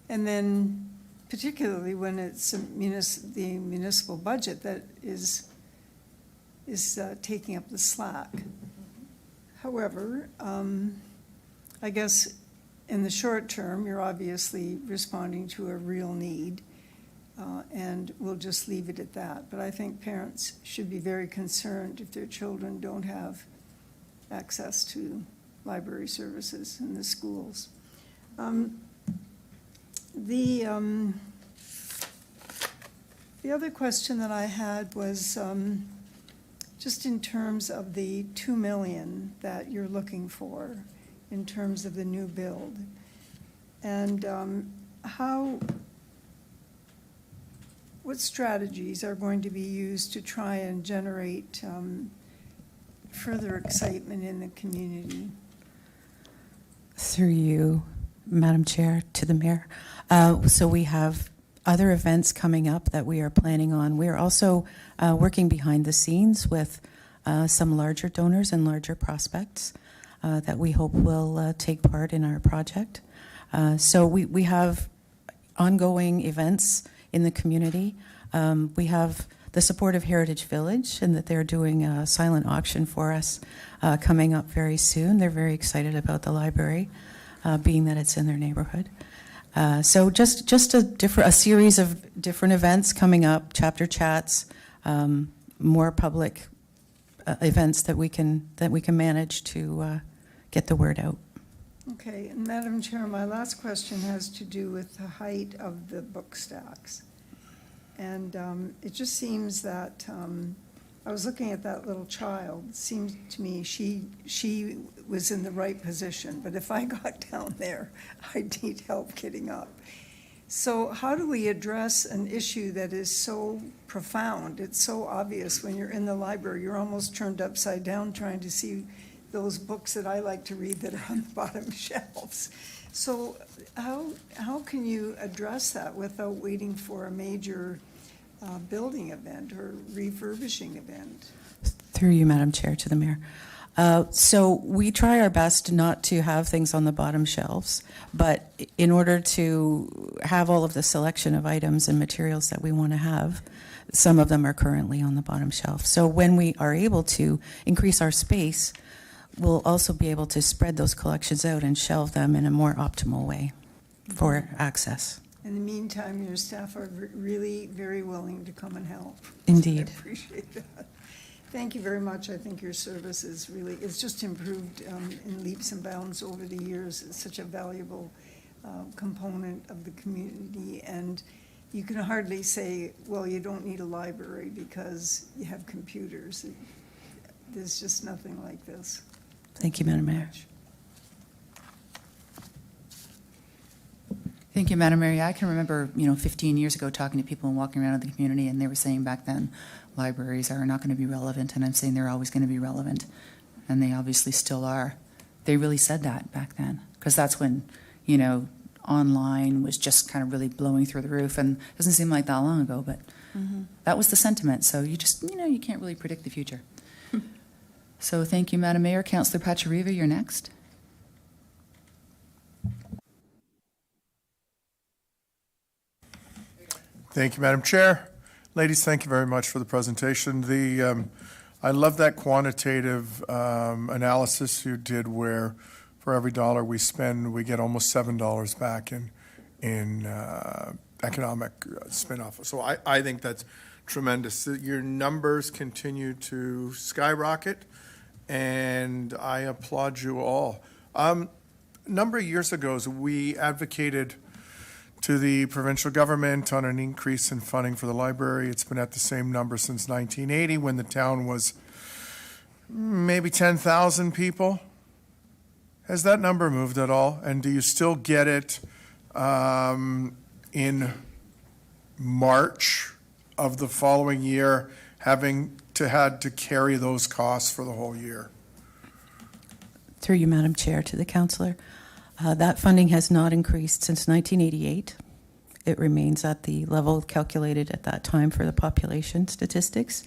And then particularly when it's the municipal budget that is taking up the slack. However, I guess in the short term, you're obviously responding to a real need, and we'll just leave it at that. But I think parents should be very concerned if their children don't have access to library services in the schools. The other question that I had was just in terms of the 2 million that you're looking for in terms of the new build. And what strategies are going to be used to try and generate further excitement in the community? Through you, Madam Chair, to the Mayor. So we have other events coming up that we are planning on. We are also working behind the scenes with some larger donors and larger prospects that we hope will take part in our project. So we have ongoing events in the community. We have the support of Heritage Village, and that they're doing a silent auction for us coming up very soon. They're very excited about the library, being that it's in their neighborhood. So just a series of different events coming up, chapter chats, more public events that we can manage to get the word out. Okay, and Madam Chair, my last question has to do with the height of the book stacks. And it just seems that, I was looking at that little child, it seems to me she was in the right position, but if I got down there, I'd need help getting up. So how do we address an issue that is so profound? It's so obvious when you're in the library, you're almost turned upside down trying to see those books that I like to read that are on the bottom shelves. So how can you address that without waiting for a major building event or refurbishing event? Through you, Madam Chair, to the Mayor. So we try our best not to have things on the bottom shelves, but in order to have all of the selection of items and materials that we want to have, some of them are currently on the bottom shelf. So when we are able to increase our space, we'll also be able to spread those collections out and shelve them in a more optimal way for access. In the meantime, your staff are really very willing to come and help. Indeed. I appreciate that. Thank you very much. I think your service is really, it's just improved in leaps and bounds over the years. It's such a valuable component of the community, and you can hardly say, well, you don't need a library because you have computers. There's just nothing like this. Thank you, Madam Mayor. Thank you, Madam Mayor. I can remember, 15 years ago talking to people and walking around in the community, and they were saying back then libraries are not going to be relevant, and I'm saying they're always going to be relevant, and they obviously still are. They really said that back then, because that's when, online was just kind of really blowing through the roof, and it doesn't seem like that long ago, but that was the sentiment. So you just, you can't really predict the future. So thank you, Madam Mayor. Councillor Pachariva, you're next. Thank you, Madam Chair. Ladies, thank you very much for the presentation. I love that quantitative analysis you did where for every dollar we spend, we get almost $7 back in economic spin-off. So I think that's tremendous. Your numbers continue to skyrocket, and I applaud you all. A number of years ago, we advocated to the provincial government on an increase in funding for the library. It's been at the same number since 1980 when the town was maybe 10,000 people. Has that number moved at all? And do you still get it in March of the following year, having had to carry those costs for the whole year? Through you, Madam Chair, to the councillor. That funding has not increased since 1988. It remains at the level calculated at that time for the population statistics.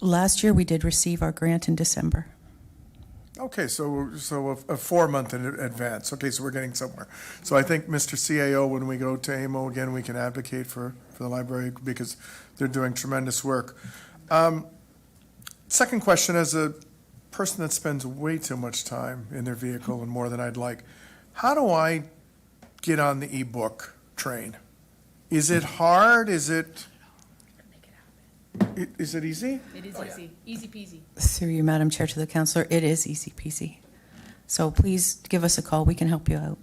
Last year, we did receive our grant in December. Okay, so a 4-month in advance. Okay, so we're getting somewhere. So I think, Mr. CAO, when we go to AMO again, we can advocate for the library because they're doing tremendous work. Second question, as a person that spends way too much time in their vehicle and more than I'd like, how do I get on the e-book train? Is it hard? Is it easy? It is easy. Easy peasy. Through you, Madam Chair, to the councillor, it is easy peasy. So please give us a call. We can help you out.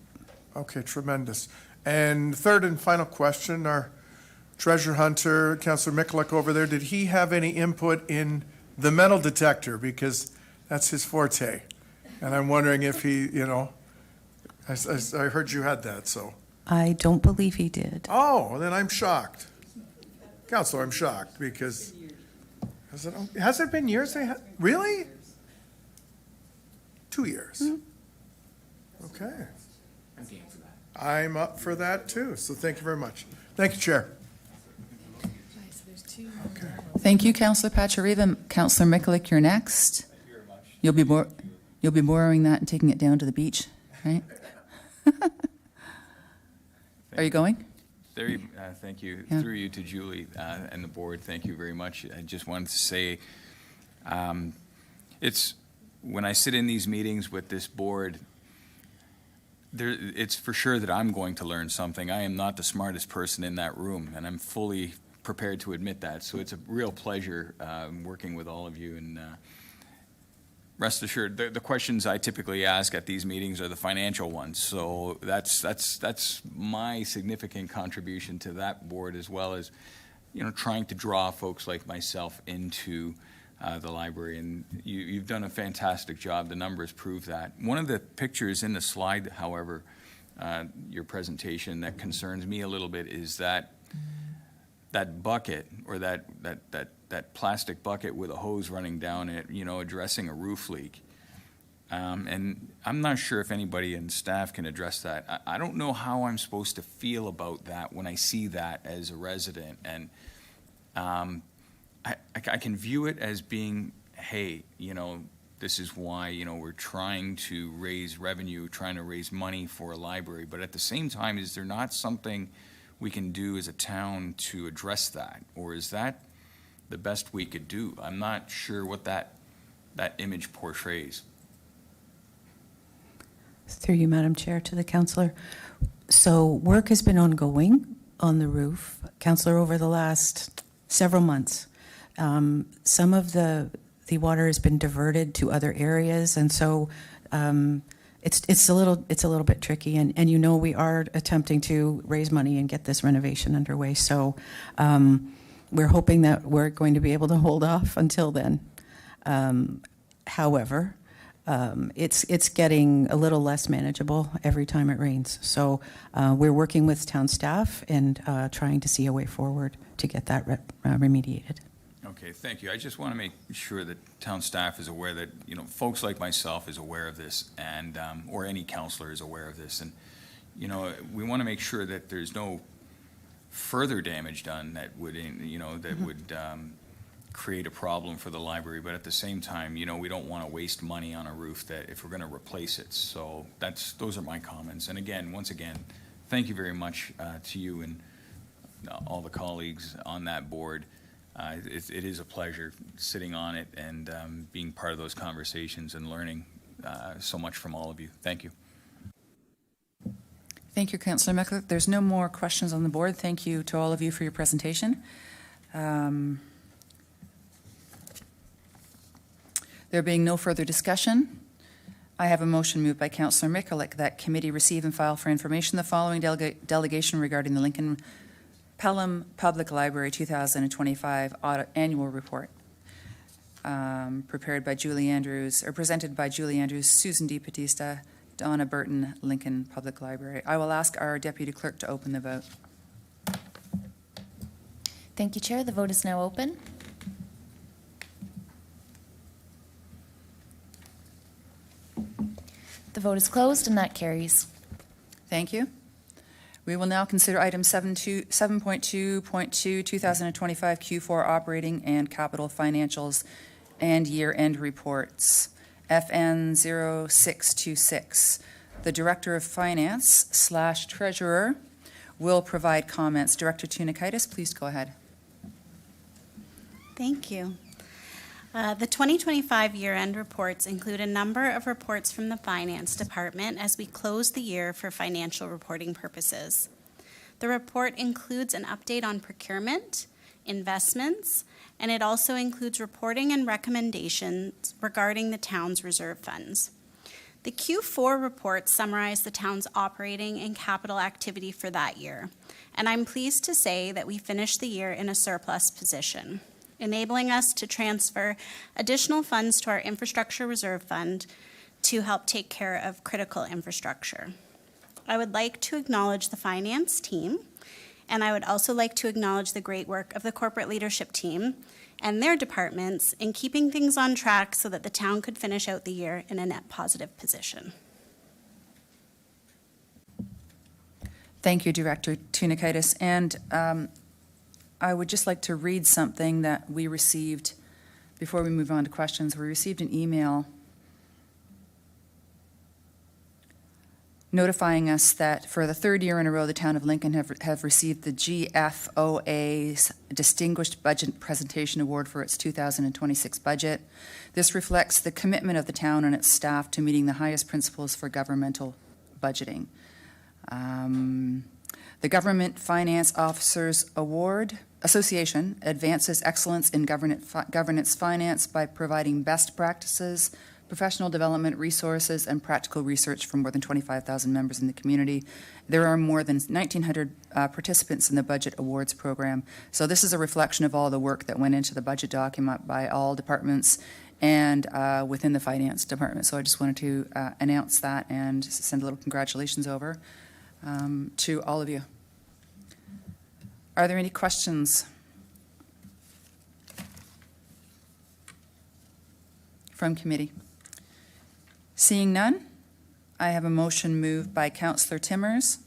Okay, tremendous. And third and final question, our treasure hunter, Councillor Mikulik over there, did he have any input in the metal detector? Because that's his forte. And I'm wondering if he, I heard you had that, so. I don't believe he did. Oh, well, then I'm shocked. Councillor, I'm shocked because, has it been years they had, really? 2 years? Okay. I'm up for that too, so thank you very much. Thank you, Chair. Thank you, Councillor Pachariva. Councillor Mikulik, you're next. You'll be borrowing that and taking it down to the beach, right? Are you going? Thank you. Yeah. Through you to Julie and the board, thank you very much. I just wanted to say, it's, when I sit in these meetings with this board, it's for sure that I'm going to learn something. I am not the smartest person in that room, and I'm fully prepared to admit that. So it's a real pleasure working with all of you, and rest assured, the questions I typically ask at these meetings are the financial ones. So that's my significant contribution to that board, as well as, trying to draw folks like myself into the library. And you've done a fantastic job. The numbers prove that. One of the pictures in the slide, however, your presentation, that concerns me a little bit is that bucket, or that plastic bucket with a hose running down it, addressing a roof leak. And I'm not sure if anybody in staff can address that. I don't know how I'm supposed to feel about that when I see that as a resident. And I can view it as being, hey, this is why, we're trying to raise revenue, trying to raise money for a library. But at the same time, is there not something we can do as a town to address that? Or is that the best we could do? I'm not sure what that image portrays. Through you, Madam Chair, to the councillor. So work has been ongoing on the roof, councillor, over the last several months. Some of the water has been diverted to other areas, and so it's a little bit tricky. And we are attempting to raise money and get this renovation underway. So we're hoping that we're going to be able to hold off until then. However, it's getting a little less manageable every time it rains. So we're working with town staff and trying to see a way forward to get that remediated. Okay, thank you. I just want to make sure that town staff is aware that, folks like myself is aware of this, and or any counselor is aware of this. And, we want to make sure that there's no further damage done that would, would create a problem for the library. But at the same time, we don't want to waste money on a roof that if we're going to replace it. So those are my comments. And again, once again, thank you very much to you and all the colleagues on that board. It is a pleasure sitting on it and being part of those conversations and learning so much from all of you. Thank you. Thank you, Councillor Mikulik. There's no more questions on the board. Thank you to all of you for your presentation. There being no further discussion, I have a motion moved by Councillor Mikulik that committee receive and file for information the following delegation regarding the Lincoln Pelham Public Library 2025 Annual Report, presented by Julie Andrews, Susan D. Batista, Donna Burton, Lincoln Public Library. I will ask our Deputy Clerk to open the vote. Thank you, Chair. The vote is now open. The vote is closed, and that carries. Thank you. We will now consider item 7.2.2, 2025 Q4 operating and capital financials and year-end reports. FN 0626. The Director of Finance / Treasurer will provide comments. Director Tunikaitis, please go ahead. Thank you. The 2025 year-end reports include a number of reports from the Finance Department as we close the year for financial reporting purposes. The report includes an update on procurement, investments, and it also includes reporting and recommendations regarding the town's reserve funds. The Q4 reports summarize the town's operating and capital activity for that year, and I'm pleased to say that we finished the year in a surplus position, enabling us to transfer additional funds to our Infrastructure Reserve Fund to help take care of critical infrastructure. I would like to acknowledge the finance team, and I would also like to acknowledge the great work of the corporate leadership team and their departments in keeping things on track so that the town could finish out the year in a net positive position. Thank you, Director Tunikaitis. And I would just like to read something that we received before we move on to questions. We received an email notifying us that for the third year in a row, the town of Lincoln have received the GFOA's Distinguished Budget Presentation Award for its 2026 budget. This reflects the commitment of the town and its staff to meeting the highest principles for governmental budgeting. The Government Finance Officers Award Association advances excellence in governance finance by providing best practices, professional development resources, and practical research for more than 25,000 members in the community. There are more than 1,900 participants in the budget awards program. So this is a reflection of all the work that went into the budget document by all departments and within the finance department. So I just wanted to announce that and send a little congratulations over to all of you. Are there any questions from committee? Seeing none, I have a motion moved by Councillor Timmers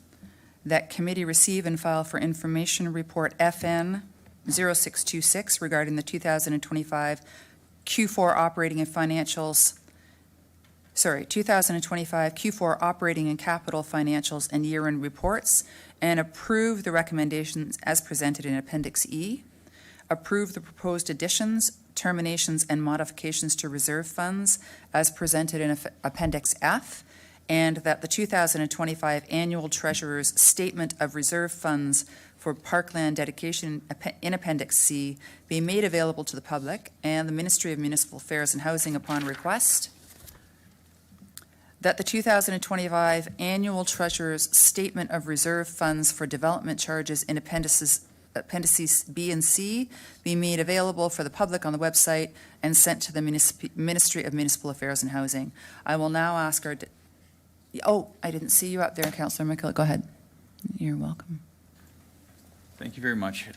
that committee receive and file for information report FN 0626 regarding the 2025 Q4 operating and financials, 2025 Q4 operating and capital financials and year-end reports, and approve the recommendations as presented in Appendix E, approve the proposed additions, terminations, and modifications to reserve funds as presented in Appendix F, and that the 2025 Annual Treasurer's Statement of Reserve Funds for Parkland Dedication in Appendix C be made available to the public and the Ministry of Municipal Affairs and Housing upon request, that the 2025 Annual Treasurer's Statement of Reserve Funds for Development Charges in Appendices B and C be made available for the public on the website and sent to the Ministry of Municipal Affairs and Housing. I will now ask our... I didn't see you up there, Councillor McKillop. Go ahead. You're welcome. Thank you very much.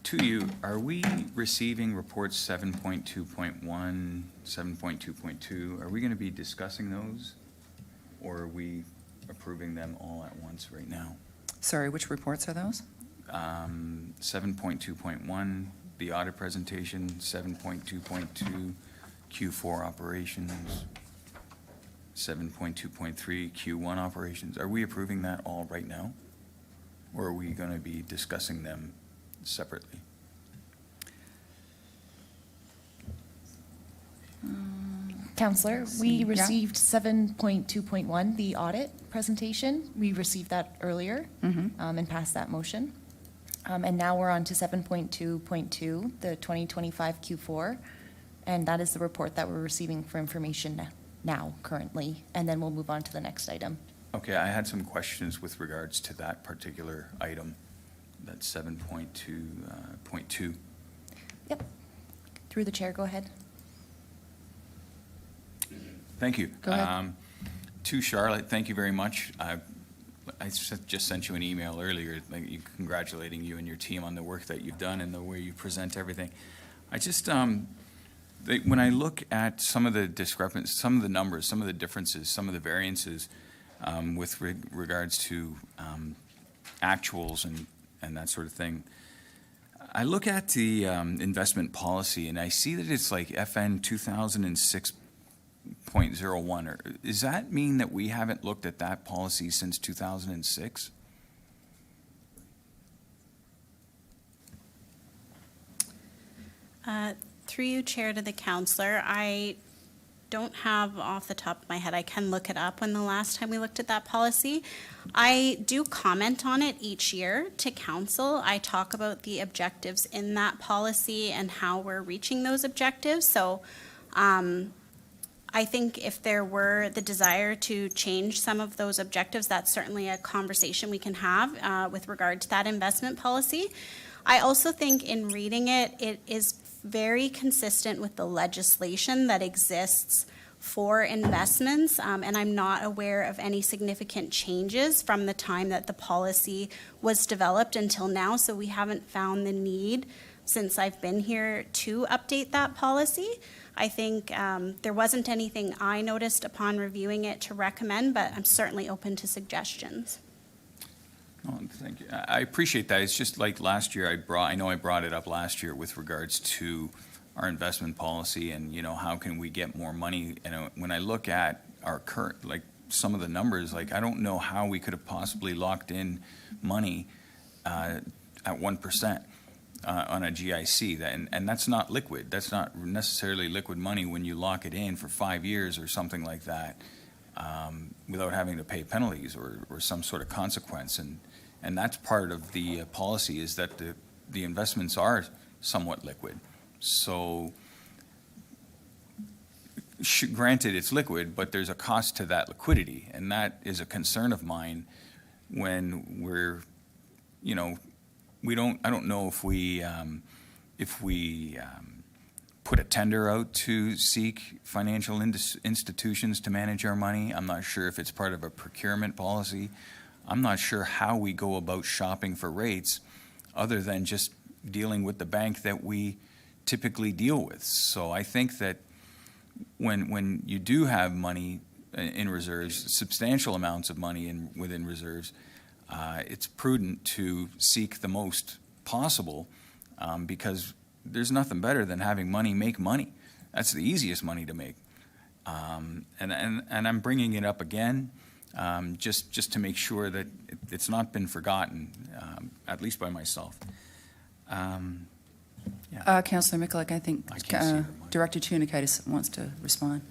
To you, are we receiving reports 7.2.1, 7.2.2? Are we going to be discussing those? Or are we approving them all at once right now? Sorry, which reports are those? 7.2.1, the audit presentation, 7.2.2, Q4 operations, 7.2.3, Q1 operations. Are we approving that all right now? Or are we going to be discussing them separately? Councillor, we received 7.2.1, the audit presentation. We received that earlier and passed that motion. And now we're on to 7.2.2, the 2025 Q4. And that is the report that we're receiving for information now, currently. And then we'll move on to the next item. Okay, I had some questions with regards to that particular item, that 7.2.2. Yep. Through the chair, go ahead. Thank you. Go ahead. To Charlotte, thank you very much. I just sent you an email earlier congratulating you and your team on the work that you've done and the way you present everything. I just, when I look at some of the discrepancies, some of the numbers, some of the differences, some of the variances with regards to actuals and that sort of thing, I look at the investment policy and I see that it's like FN 2006.01. Does that mean that we haven't looked at that policy since 2006? Through you, Chair, to the Councillor, I don't have off the top of my head. I can look it up when the last time we looked at that policy. I do comment on it each year to Council. I talk about the objectives in that policy and how we're reaching those objectives. So I think if there were the desire to change some of those objectives, that's certainly a conversation we can have with regard to that investment policy. I also think in reading it, it is very consistent with the legislation that exists for investments, and I'm not aware of any significant changes from the time that the policy was developed until now, so we haven't found the need since I've been here to update that policy. I think there wasn't anything I noticed upon reviewing it to recommend, but I'm certainly open to suggestions. Oh, thank you. I appreciate that. It's just like last year, I know I brought it up last year with regards to our investment policy and, you know, how can we get more money? And when I look at our current, like some of the numbers, like I don't know how we could have possibly locked in money at 1%. On a GIC, and that's not liquid. That's not necessarily liquid money when you lock it in for 5 years or something like that, without having to pay penalties or some sort of consequence. And that's part of the policy, is that the investments are somewhat liquid. So granted, it's liquid, but there's a cost to that liquidity, and that is a concern of mine when we're, you know, I don't know if we put a tender out to seek financial institutions to manage our money. I'm not sure if it's part of a procurement policy. I'm not sure how we go about shopping for rates other than just dealing with the bank that we typically deal with. So I think that when you do have money in reserves, substantial amounts of money within reserves, it's prudent to seek the most possible, because there's nothing better than having money make money. That's the easiest money to make. And I'm bringing it up again, just to make sure that it's not been forgotten, at least by myself. Councillor Mikulik, I think Director Chunakaitis wants to respond.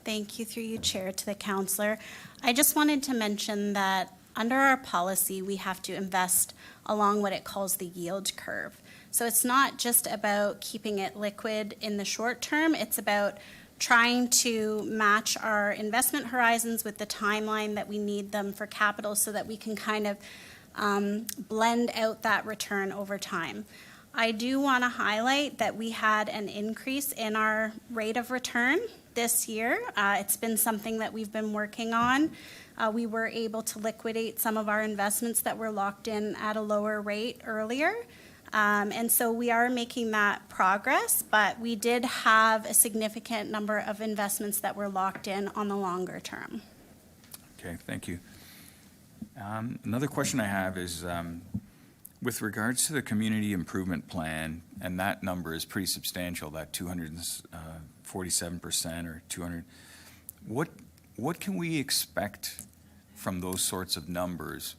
Thank you, through you, Chair, to the councillor. I just wanted to mention that under our policy, we have to invest along what it calls the yield curve. So it's not just about keeping it liquid in the short term, it's about trying to match our investment horizons with the timeline that we need them for capital so that we can kind of blend out that return over time. I do want to highlight that we had an increase in our rate of return this year. It's been something that we've been working on. We were able to liquidate some of our investments that were locked in at a lower rate earlier. And so we are making that progress, but we did have a significant number of investments that were locked in on the longer term. Okay, thank you. Another question I have is with regards to the community improvement plan, and that number is pretty substantial, that 247% or 200. What can we expect from those sorts of numbers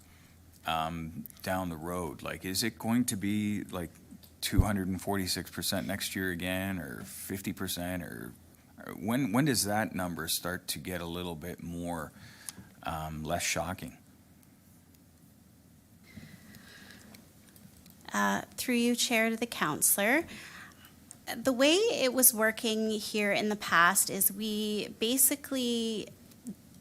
down the road? Like, is it going to be like 246% next year again, or 50%, or when does that number start to get a little bit more less shocking? Through you, Chair, to the councillor. The way it was working here in the past is we basically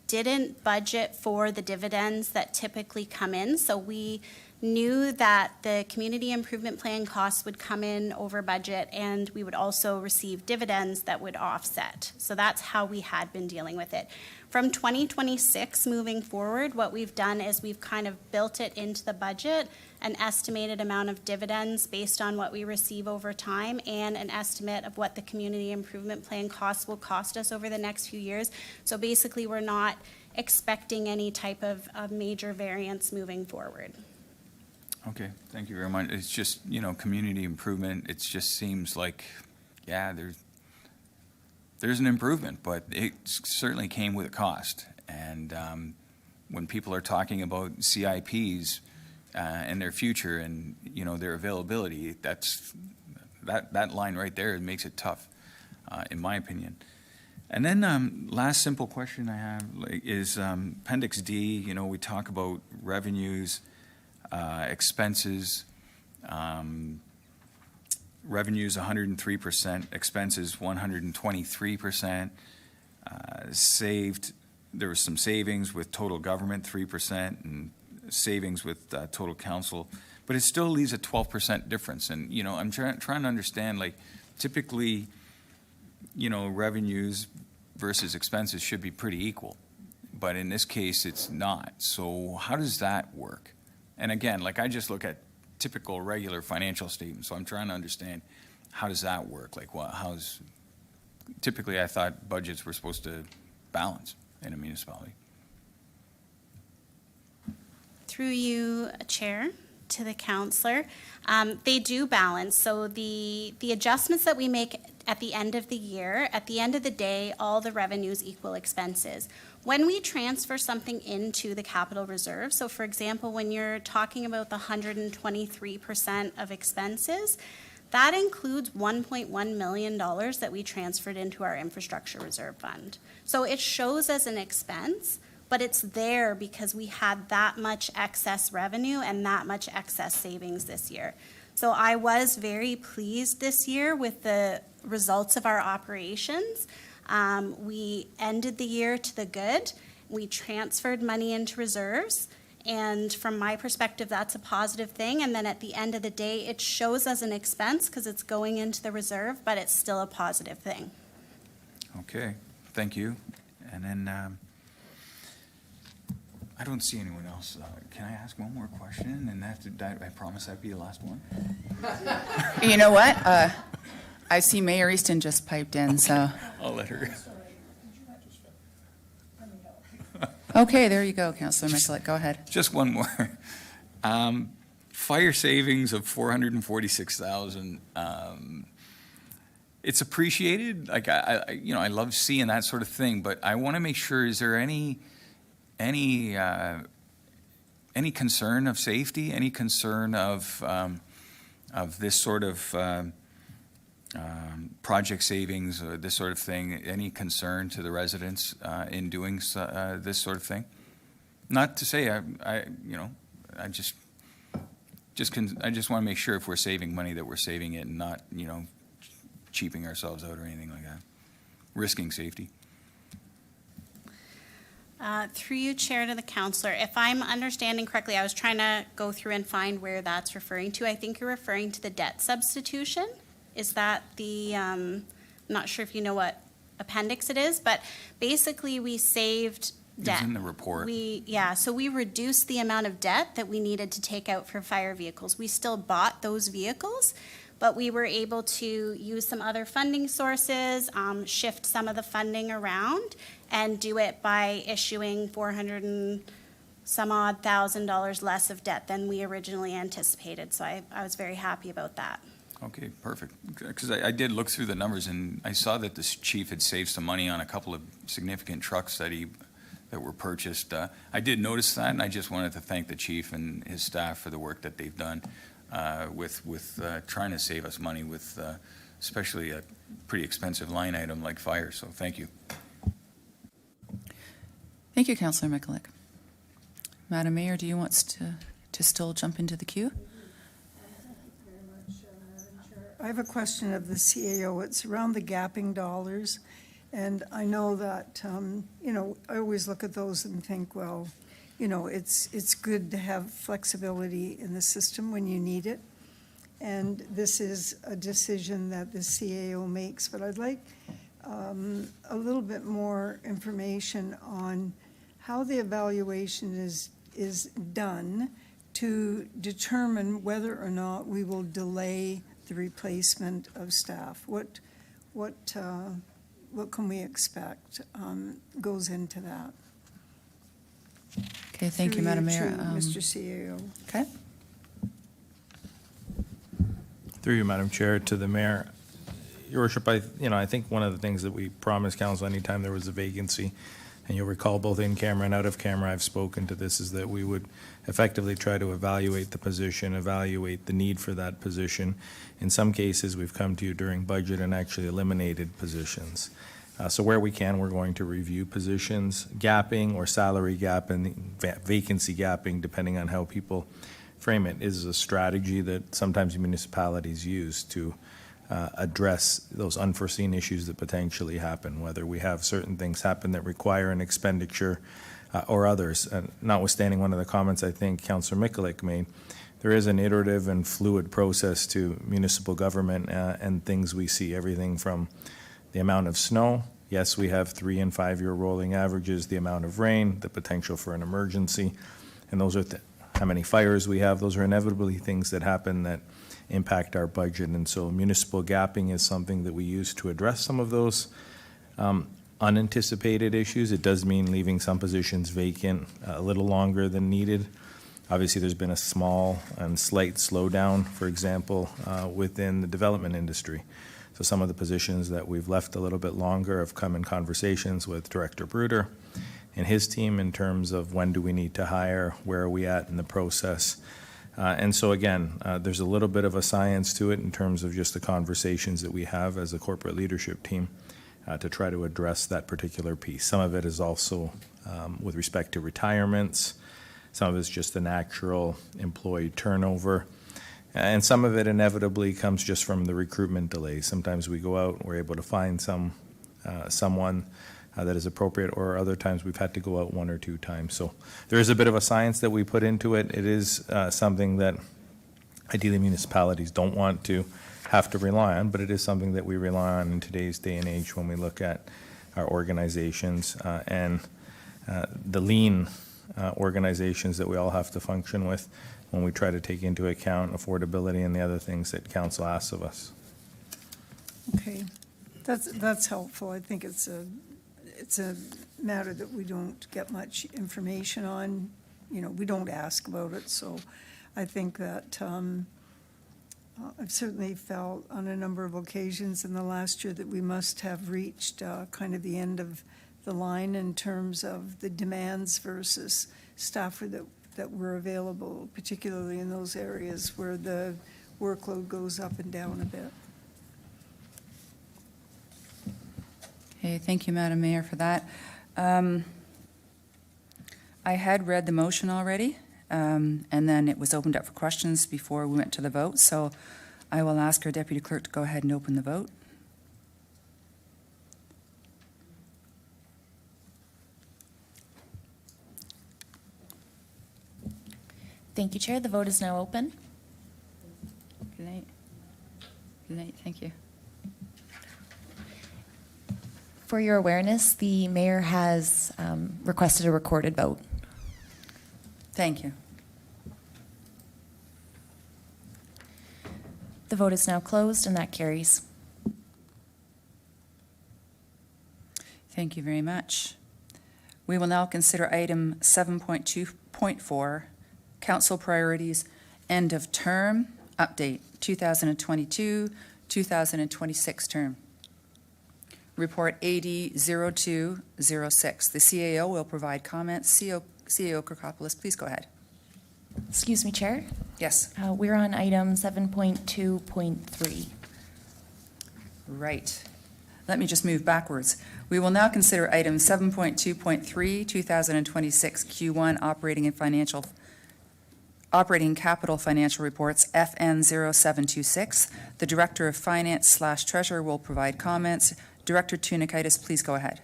didn't budget for the dividends that typically come in. So we knew that the community improvement plan costs would come in over budget, and we would also receive dividends that would offset. So that's how we had been dealing with it. From 2026 moving forward, what we've done is we've kind of built it into the budget, an estimated amount of dividends based on what we receive over time, and an estimate of what the community improvement plan costs will cost us over the next few years. So basically, we're not expecting any type of major variance moving forward. Okay, thank you very much. It's just, you know, community improvement, it just seems like, yeah, there's an improvement, but it certainly came with a cost. And when people are talking about CIPs and their future and, you know, their availability, that line right there makes it tough, in my opinion. And then last simple question I have is Appendix D. You know, we talk about revenues, expenses, revenues 103%, expenses 123%. there was some savings with total government, 3%, and savings with total council, but it still leaves a 12% difference. And, you know, I'm trying to understand, like, typically, you know, revenues versus expenses should be pretty equal. But in this case, it's not. So how does that work? And again, like, I just look at typical regular financial statements, so I'm trying to understand, how does that work? Like, typically I thought budgets were supposed to balance in a municipality. Through you, Chair, to the counselor, they do balance. So the adjustments that we make at the end of the year, at the end of the day, all the revenues equal expenses. When we transfer something into the capital reserve, so for example, when you're talking about the 123% of expenses, that includes $1.1 million that we transferred into our infrastructure reserve fund. So it shows as an expense, but it's there because we had that much excess revenue and that much excess savings this year. So I was very pleased this year with the results of our operations. We ended the year to the good. We transferred money into reserves. And from my perspective, that's a positive thing. And then at the end of the day, it shows as an expense because it's going into the reserve, but it's still a positive thing. Okay, thank you. And then I don't see anyone else. Can I ask one more question? And I promise that'd be the last one. You know what? I see Mayor Easton just piped in, so. I'll let her. Okay, there you go, Councillor Mikulik. Go ahead. Just one more. Fire savings of $446,000. It's appreciated. Like I love seeing that sort of thing. But I want to make sure: is there any concern of safety? Any concern of this sort of project savings or this sort of thing? Any concern to the residents in doing this sort of thing? Not to say I just want to make sure if we're saving money that we're saving it and not, you know, cheaping ourselves out or anything like that, risking safety. Through you, Chair, to the counselor, if I'm understanding correctly, I was trying to go through and find where that's referring to. I think you're referring to the debt substitution. Is that the, I'm not sure if you know what appendix it is, but basically we saved debt. It's in the report. So we reduced the amount of debt that we needed to take out for fire vehicles. We still bought those vehicles, but we were able to use some other funding sources, shift some of the funding around, and do it by issuing $400,000 and some odd less of debt than we originally anticipated. So I was very happy about that. Okay, perfect. Because I did look through the numbers and I saw that this chief had saved some money on a couple of significant trucks that were purchased. I did notice that, and I just wanted to thank the chief and his staff for the work that they've done with trying to save us money with especially a pretty expensive line item like fire. So thank you. Thank you, Councillor Mikulik. Madam Mayor, do you want to still jump into the queue? I have a question of the CAO. It's around the gapping dollars. And I know that, I always look at those and think, well, it's good to have flexibility in the system when you need it. And this is a decision that the CAO makes. But I'd like a little bit more information on how the evaluation is done to determine whether or not we will delay the replacement of staff. What can we expect goes into that? Okay, thank you, Madam Mayor. Mr. CAO. Okay. Through you, Madam Chair, to the Mayor. Your Worship, I think one of the things that we promised Council anytime there was a vacancy, and you'll recall both in camera and out of camera, I've spoken to this, is that we would effectively try to evaluate the position, evaluate the need for that position. In some cases, we've come to you during budget and actually eliminated positions. So where we can, we're going to review positions, gapping or salary gapping, vacancy gapping, depending on how people frame it, is a strategy that sometimes municipalities use to address those unforeseen issues that potentially happen, whether we have certain things happen that require an expenditure or others. Notwithstanding one of the comments I think Councillor Mikulik made, there is an iterative and fluid process to municipal government and things we see, everything from the amount of snow. Yes, we have 3 and 5 year rolling averages, the amount of rain, the potential for an emergency, and those are how many fires we have. Those are inevitably things that happen that impact our budget, and so municipal gapping is something that we use to address some of those unanticipated issues. It does mean leaving some positions vacant a little longer than needed. Obviously, there's been a small and slight slowdown, for example, within the development industry. So some of the positions that we've left a little bit longer have come in conversations with Director Bruder and his team in terms of when do we need to hire, where are we at in the process. And so again, there's a little bit of a science to it in terms of just the conversations that we have as a corporate leadership team to try to address that particular piece. Some of it is also with respect to retirements. Some of it's just the natural employee turnover. And some of it inevitably comes just from the recruitment delays. Sometimes we go out, we're able to find someone that is appropriate, or other times we've had to go out 1 or 2 times. So there is a bit of a science that we put into it. It is something that ideally municipalities don't want to have to rely on, but it is something that we rely on in today's day and age when we look at our organizations and the lean organizations that we all have to function with when we try to take into account affordability and the other things that council asks of us. Okay, that's helpful. I think it's a matter that we don't get much information on. You know, we don't ask about it, so I think that I've certainly felt on a number of occasions in the last year that we must have reached kind of the end of the line in terms of the demands versus staff that were available, particularly in those areas where the workload goes up and down a bit. Okay, thank you, Madam Mayor, for that. I had read the motion already, and then it was opened up for questions before we went to the vote, so I will ask our Deputy Clerk to go ahead and open the vote. Thank you, Chair. The vote is now open. Good night. Good night, thank you. For your awareness, the mayor has requested a recorded vote. Thank you. The vote is now closed, and that carries. Thank you very much. We will now consider item 7.2.4, Council Priorities, End of Term, Update, 2022-2026 term. Report AD 0206. The CAO will provide comments. CAO Kirkopoulos, please go ahead. Excuse me, Chair. Yes. We're on item 7.2.3. Right. Let me just move backwards. We will now consider item 7.2.3, 2026 Q1 Operating Capital Financial Reports, FN 0726. The Director of Finance/Treasurer will provide comments. Director Tunikaitis, please go ahead.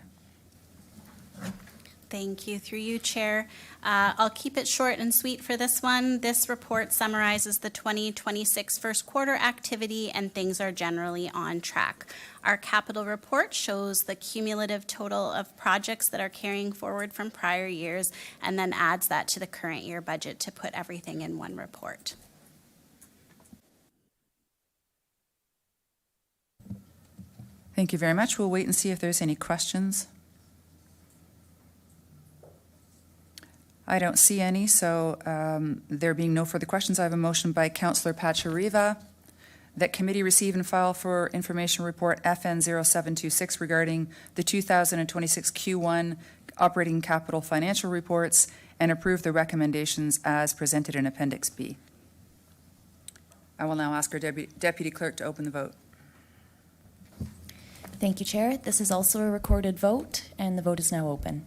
Thank you. Through you, Chair. I'll keep it short and sweet for this one. This report summarizes the 2026 first quarter activity, and things are generally on track. Our capital report shows the cumulative total of projects that are carrying forward from prior years, and then adds that to the current year budget to put everything in one report. Thank you very much. We'll wait and see if there's any questions. I don't see any, so there being no further questions, I have a motion by Councillor Pachariva that committee receive and file for information report FN 0726 regarding the 2026 Q1 operating capital financial reports and approve the recommendations as presented in Appendix B. I will now ask our Deputy Clerk to open the vote. Thank you, Chair. This is also a recorded vote, and the vote is now open.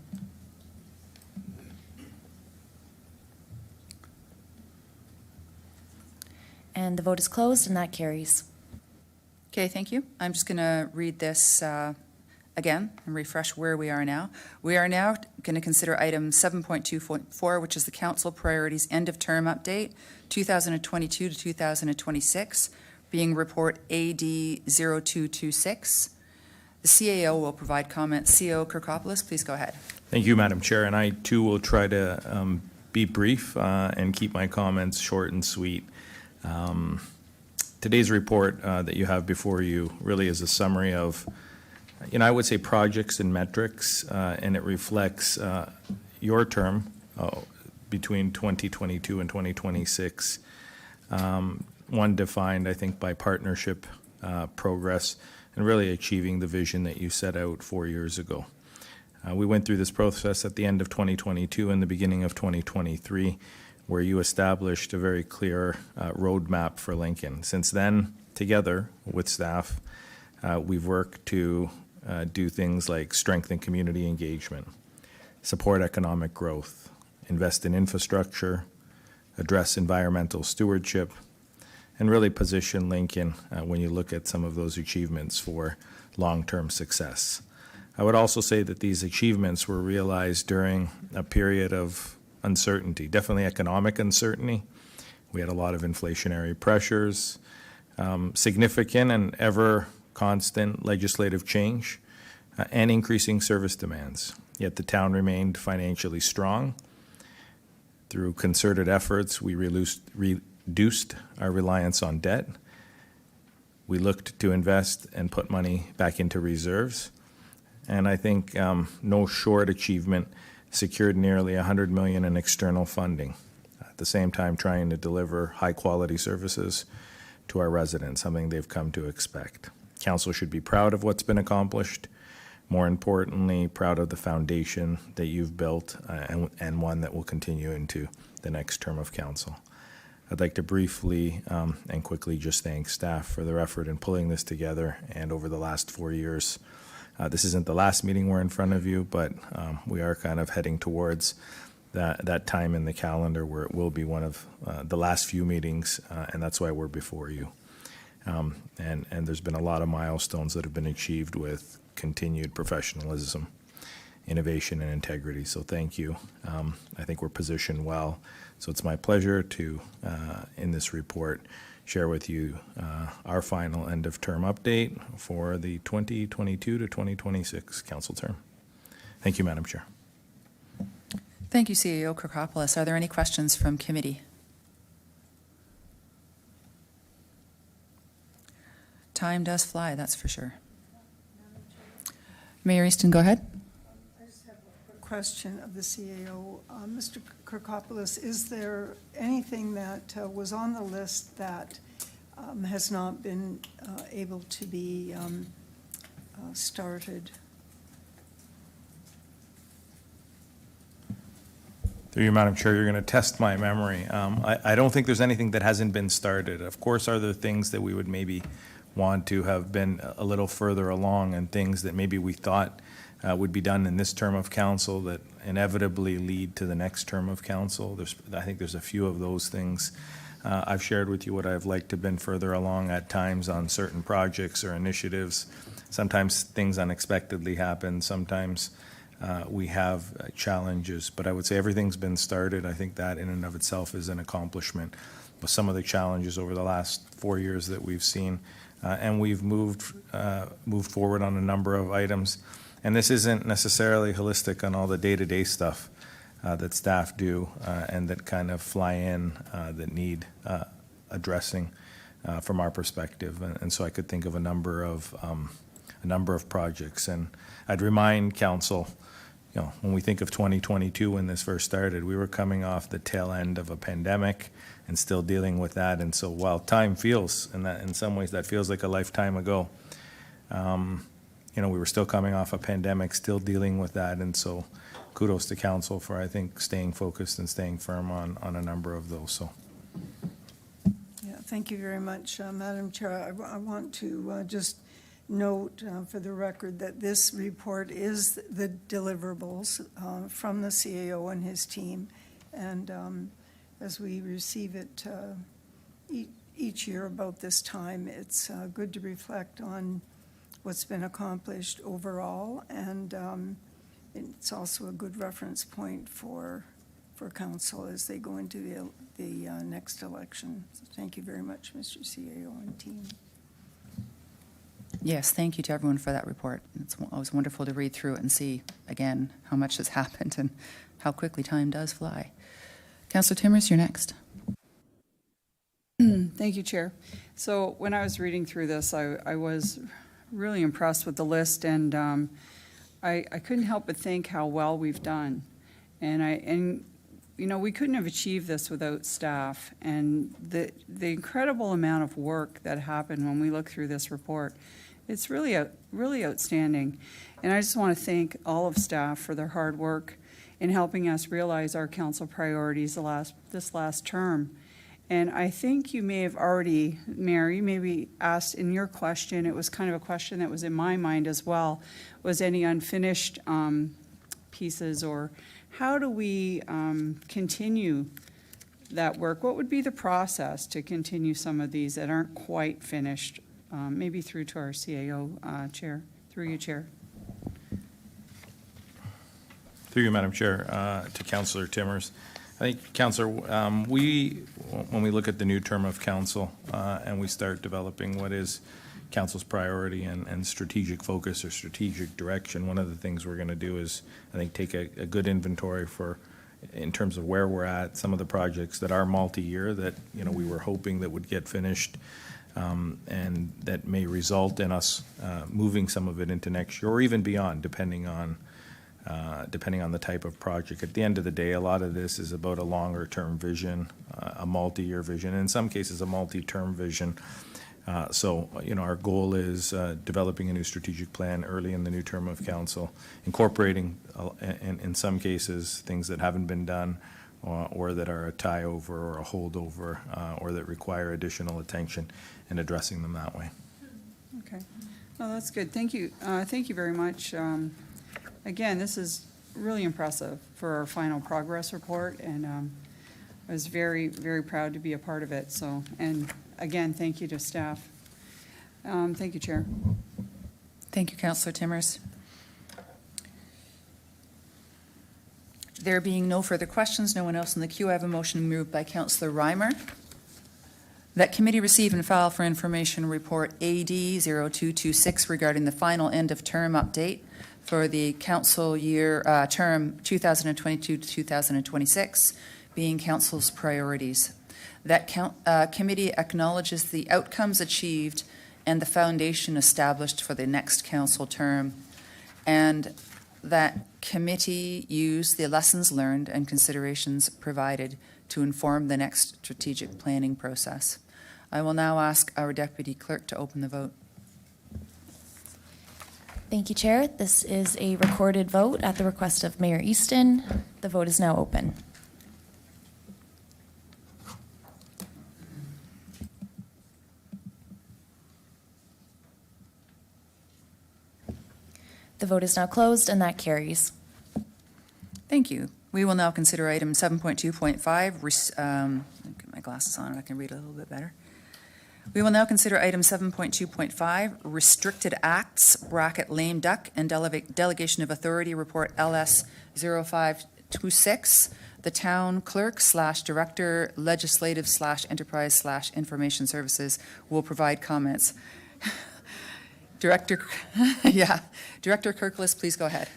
And the vote is closed, and that carries. Okay, thank you. I'm just going to read this again and refresh where we are now. We are now going to consider item 7.2.4, which is the council priorities end-of-term update, 2022 to 2026, being report AD 0226. The CAO will provide comments. CAO Kirkopoulos, please go ahead. Thank you, Madam Chair, and I too will try to be brief and keep my comments short and sweet. Today's report that you have before you really is a summary of, I would say projects and metrics, and it reflects your term between 2022 and 2026. One defined, I think, by partnership, progress, and really achieving the vision that you set out 4 years ago. We went through this process at the end of 2022 and the beginning of 2023, where you established a very clear roadmap for Lincoln. Since then, together with staff, we've worked to do things like strengthen community engagement, support economic growth, invest in infrastructure, address environmental stewardship, and really position Lincoln, when you look at some of those achievements, for long-term success. I would also say that these achievements were realized during a period of uncertainty, definitely economic uncertainty. We had a lot of inflationary pressures, significant and ever constant legislative change, and increasing service demands. Yet the town remained financially strong. Through concerted efforts, we reduced our reliance on debt. We looked to invest and put money back into reserves. And I think no short achievement secured nearly $100 million in external funding, at the same time trying to deliver high-quality services to our residents, something they've come to expect. Council should be proud of what's been accomplished. More importantly, proud of the foundation that you've built, and one that will continue into the next term of council. I'd like to briefly and quickly just thank staff for their effort in pulling this together, and over the last 4 years. This isn't the last meeting we're in front of you, but we are kind of heading towards that time in the calendar where it will be one of the last few meetings, and that's why we're before you. And there's been a lot of milestones that have been achieved with continued professionalism, innovation, and integrity. So thank you. I think we're positioned well. So it's my pleasure to, in this report, share with you our final end-of-term update for the 2022 to 2026 council term. Thank you, Madam Chair. Thank you, CAO Kirkopoulos. Are there any questions from committee? Time does fly, that's for sure. Mayor Easton, go ahead. I just have a quick question of the CAO. Mr. Kirkopoulos, is there anything that was on the list that has not been able to be started? Through you, Madam Chair, you're going to test my memory. I don't think there's anything that hasn't been started. Of course, are there things that we would maybe want to have been a little further along, and things that maybe we thought would be done in this term of council that inevitably lead to the next term of council. I think there's a few of those things. I've shared with you what I've liked to have been further along at times on certain projects or initiatives. Sometimes things unexpectedly happen. Sometimes we have challenges, but I would say everything's been started. I think that in and of itself is an accomplishment. With some of the challenges over the last 4 years that we've seen, and we've moved forward on a number of items. And this isn't necessarily holistic on all the day-to-day stuff that staff do and that kind of fly in that need addressing from our perspective. And so I could think of a number of projects. And I'd remind council, when we think of 2022, when this first started, we were coming off the tail end of a pandemic and still dealing with that. And so while time feels, and that in some ways that feels like a lifetime ago, we were still coming off a pandemic, still dealing with that. And so kudos to council for, I think, staying focused and staying firm on a number of those. So. Yeah, thank you very much, Madam Chair. I want to just note for the record that this report is the deliverables from the CAO and his team. And as we receive it each year about this time. It's good to reflect on what's been accomplished overall, and it's also a good reference point for council as they go into the next election. So thank you very much, Mr. CAO and team. Yes, thank you to everyone for that report. It's always wonderful to read through it and see, again, how much has happened and how quickly time does fly. Councillor Timmers, you're next. Thank you, Chair. So when I was reading through this, I was really impressed with the list, and I couldn't help but think how well we've done. And you know, we couldn't have achieved this without staff, and the incredible amount of work that happened when we look through this report. It's really outstanding. And I just want to thank all of staff for their hard work in helping us realize our council priorities this last term. And I think you may have already, Mary, maybe asked in your question, it was kind of a question that was in my mind as well, was any unfinished pieces, or how do we continue that work? What would be the process to continue some of these that aren't quite finished, maybe through to our CAO chair, through you, Chair? Through you, Madam Chair, to Councillor Timmers. I think, Councillor, when we look at the new term of council and we start developing what is council's priority and strategic focus or strategic direction, one of the things we're going to do is, I think, take a good inventory in terms of where we're at, some of the projects that are multi-year that, you know, we were hoping that would get finished, and that may result in us moving some of it into next year or even beyond, depending on the type of project. At the end of the day, a lot of this is about a longer-term vision, a multi-year vision, and in some cases, a multi-term vision. So, you know, our goal is developing a new strategic plan early in the new term of council, incorporating, in some cases, things that haven't been done or that are a tie-over or a holdover or that require additional attention, and addressing them that way. Okay. Well, that's good. Thank you. Thank you very much. Again, this is really impressive for our final progress report, and I was very, very proud to be a part of it. So, and again, thank you to staff. Thank you, Chair. Thank you, Councillor Timmers. There being no further questions, no one else in the queue, I have a motion moved by Councillor Reimer that committee receive and file for information report AD 0226 regarding the final end of term update for the council year term 2022 to 2026, being council's priorities. That committee acknowledges the outcomes achieved and the foundation established for the next council term, and that committee use the lessons learned and considerations provided to inform the next strategic planning process. I will now ask our Deputy Clerk to open the vote. Thank you, Chair. This is a recorded vote at the request of Mayor Easton. The vote is now open. The vote is now closed, and that carries. Thank you. We will now consider item 7.2.5. Get my glasses on, I can read a little bit better. We will now consider item 7.2.5, Restricted Acts, bracket lame duck, and delegation of authority report LS 0526. The town clerk / director, legislative / enterprise / information services will provide comments. Director Kirklis, please go ahead.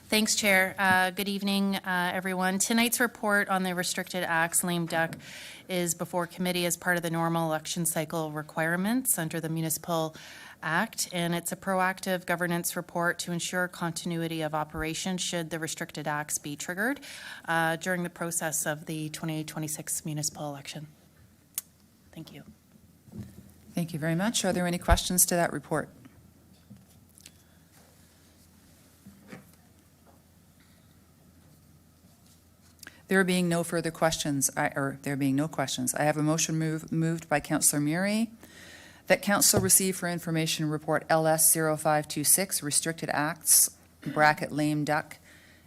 Thanks, Chair. Good evening, everyone. Tonight's report on the Restricted Acts lame duck is before committee as part of the normal election cycle requirements under the Municipal Act, and it's a proactive governance report to ensure continuity of operation should the restricted acts be triggered during the process of the 2026 municipal election. Thank you. Thank you very much. Are there any questions to that report? There being no further questions, I have a motion moved by Councillor Murray that council receive for information report LS 0526, Restricted Acts, bracket lame duck,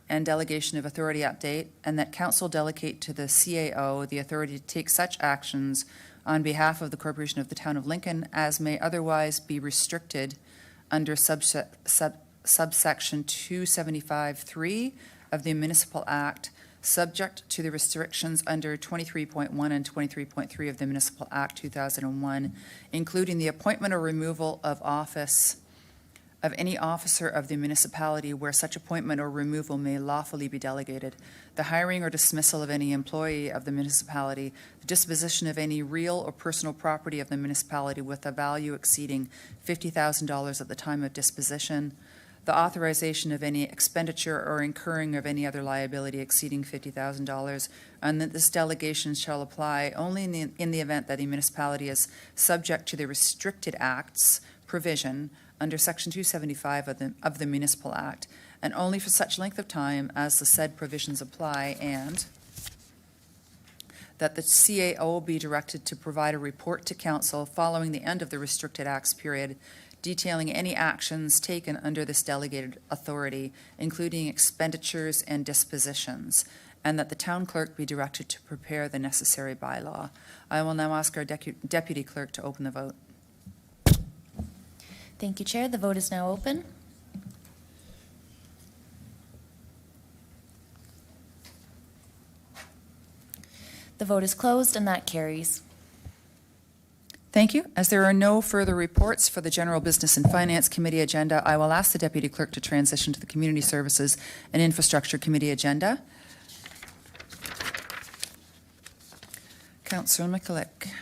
and delegation of authority update, and that council delegate to the CAO the authority to take such actions on behalf of the Corporation of the Town of Lincoln, as may otherwise be restricted under subsection 275(3) of the Municipal Act, subject to the restrictions under 23.1 and 23.3 of the Municipal Act 2001, including the appointment or removal of office of any officer of the municipality where such appointment or removal may lawfully be delegated, the hiring or dismissal of any employee of the municipality, the disposition of any real or personal property of the municipality with a value exceeding $50,000 at the time of disposition, the authorization of any expenditure or incurring of any other liability exceeding $50,000, and that this delegation shall apply only in the event that the municipality is subject to the Restricted Acts provision under Section 275 of the Municipal Act, and only for such length of time as the said provisions apply, and that the CAO be directed to provide a report to council following the end of the Restricted Acts period, detailing any actions taken under this delegated authority, including expenditures and dispositions, and that the town clerk be directed to prepare the necessary bylaw. I will now ask our deputy clerk to open the vote. Thank you, Chair. The vote is now open. The vote is closed, and that carries. Thank you. As there are no further reports for the General Business and Finance Committee agenda, I will ask the Deputy Clerk to transition to the Community Services and Infrastructure Committee agenda. Councillor Mikulik.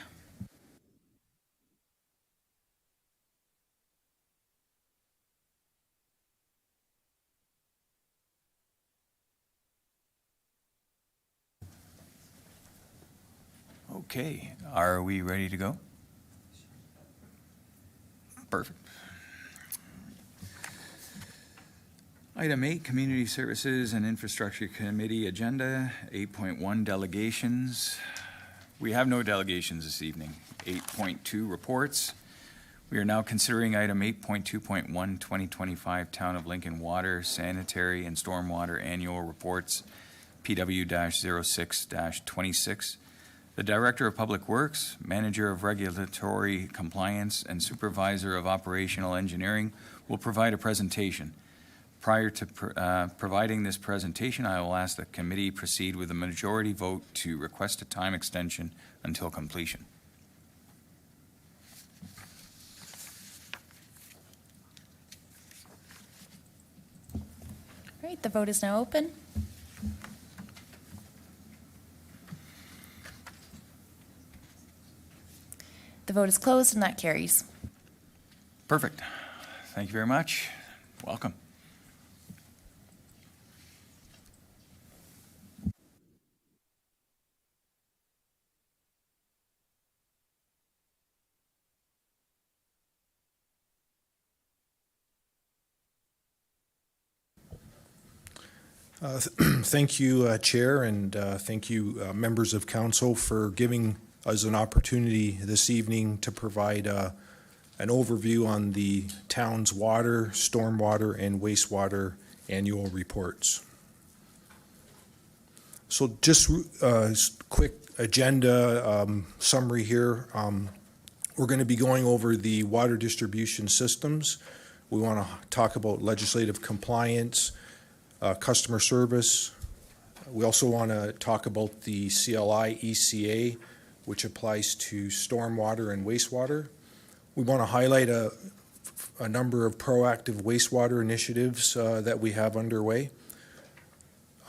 Okay, are we ready to go? Perfect. Item 8, Community Services and Infrastructure Committee Agenda, 8.1 Delegations. We have no delegations this evening. 8.2 Reports. We are now considering item 8.2.1, 2025 Town of Lincoln Water, Sanitary and Stormwater Annual Reports, PW-06-26. The Director of Public Works, Manager of Regulatory Compliance, and Supervisor of Operational Engineering will provide a presentation. Prior to providing this presentation, I will ask the committee proceed with a majority vote to request a time extension until completion. All right, the vote is now open. The vote is closed, and that carries. Perfect. Thank you very much. Welcome. Thank you, Chair, and thank you, members of council, for giving us an opportunity this evening to provide an overview on the town's water, stormwater, and wastewater annual reports. So just a quick agenda summary here. We're going to be going over the water distribution systems. We want to talk about legislative compliance, customer service. We also want to talk about the CLI ECA, which applies to stormwater and wastewater. We want to highlight a number of proactive wastewater initiatives that we have underway.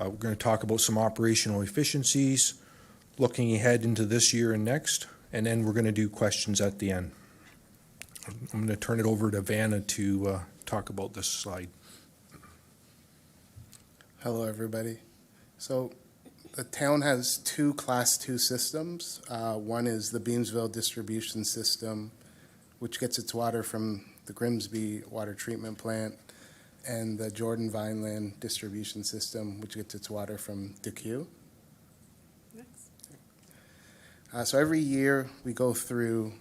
We're going to talk about some operational efficiencies, looking ahead into this year and next, and then we're going to do questions at the end. I'm going to turn it over to Vanna to talk about this slide. Hello, everybody. So the town has two Class 2 systems. One is the Beamsville Distribution System, which gets its water from the Grimsby Water Treatment Plant, and the Jordan Vineland Distribution System, which gets its water from DeQ. So every year we go through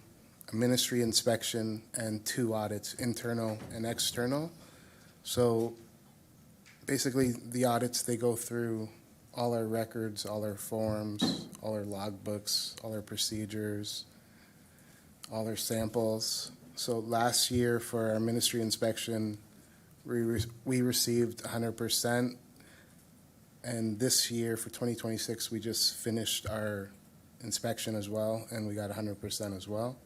a ministry inspection and two audits, internal and external. So basically the audits, they go through all our records, all our forms, all our logbooks, all our procedures, all their samples. So last year for our ministry inspection, we received 100%. And this year for 2026, we just finished our inspection as well, and we got 100% as well.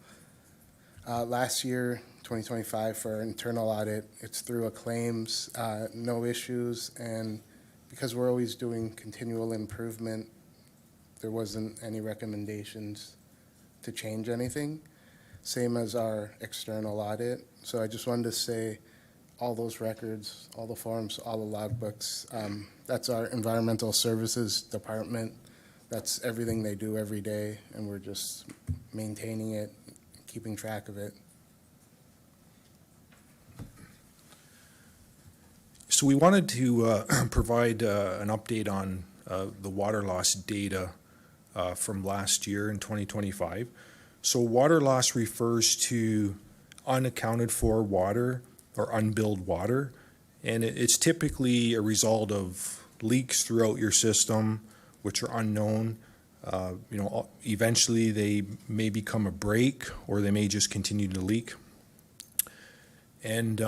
Last year, 2025, for our internal audit, it's through a claims, no issues, and because we're always doing continual improvement, there wasn't any recommendations to change anything, same as our external audit. So I just wanted to say all those records, all the forms, all the logbooks, that's our environmental services department. That's everything they do every day, and we're just maintaining it, keeping track of it. So we wanted to provide an update on the water loss data from last year in 2025. So water loss refers to unaccounted for water or unbilled water, and it's typically a result of leaks throughout your system, which are unknown. Eventually they may become a break, or they may just continue to leak. And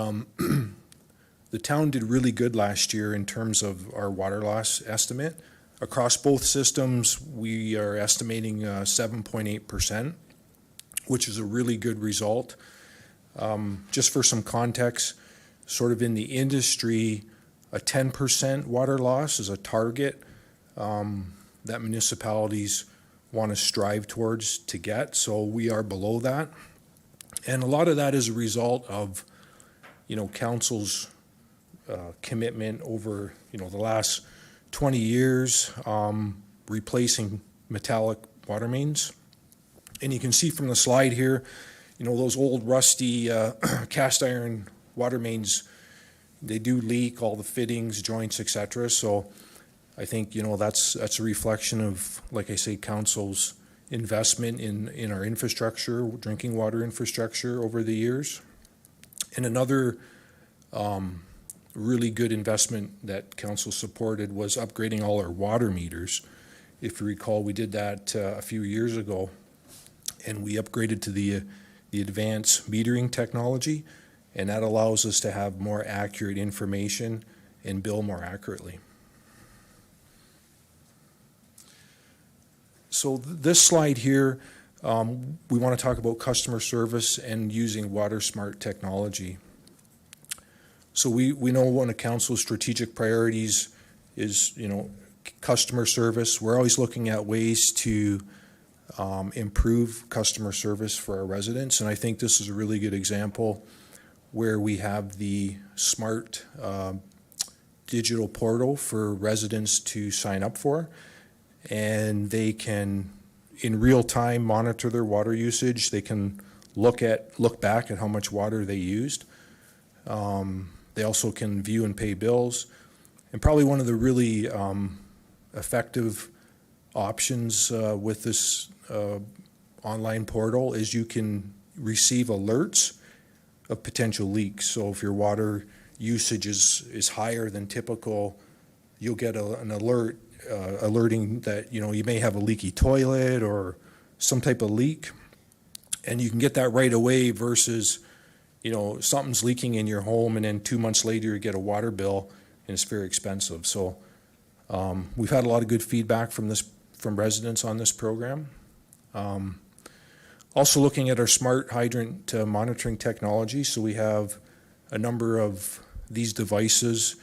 the town did really good last year in terms of our water loss estimate. Across both systems, we are estimating 7.8%, which is a really good result. Just for some context, sort of in the industry, a 10% water loss is a target that municipalities want to strive towards to get. So we are below that. And a lot of that is a result of, council's commitment over, the last 20 years, replacing metallic water mains. And you can see from the slide here, those old rusty cast iron water mains, they do leak, all the fittings, joints, etc. So I think, that's a reflection of, like I say, council's investment in our infrastructure, drinking water infrastructure over the years. And another really good investment that council supported was upgrading all our water meters. If you recall, we did that a few years ago, and we upgraded to the advanced metering technology, and that allows us to have more accurate information and bill more accurately. So this slide here, we want to talk about customer service and using WaterSmart technology. So we know one of council's strategic priorities is, customer service. We're always looking at ways to improve customer service for our residents, and I think this is a really good example where we have the smart digital portal for residents to sign up for, and they can, in real time, monitor their water usage. They can look back at how much water they used. They also can view and pay bills. And probably one of the really effective options with this online portal is you can receive alerts of potential leaks. So if your water usage is higher than typical, you'll get an alert alerting that you may have a leaky toilet or some type of leak, and you can get that right away versus something's leaking in your home and then 2 months later you get a water bill and it's very expensive. So we've had a lot of good feedback from residents on this program. Also looking at our smart hydrant monitoring technology. So we have a number of these devices.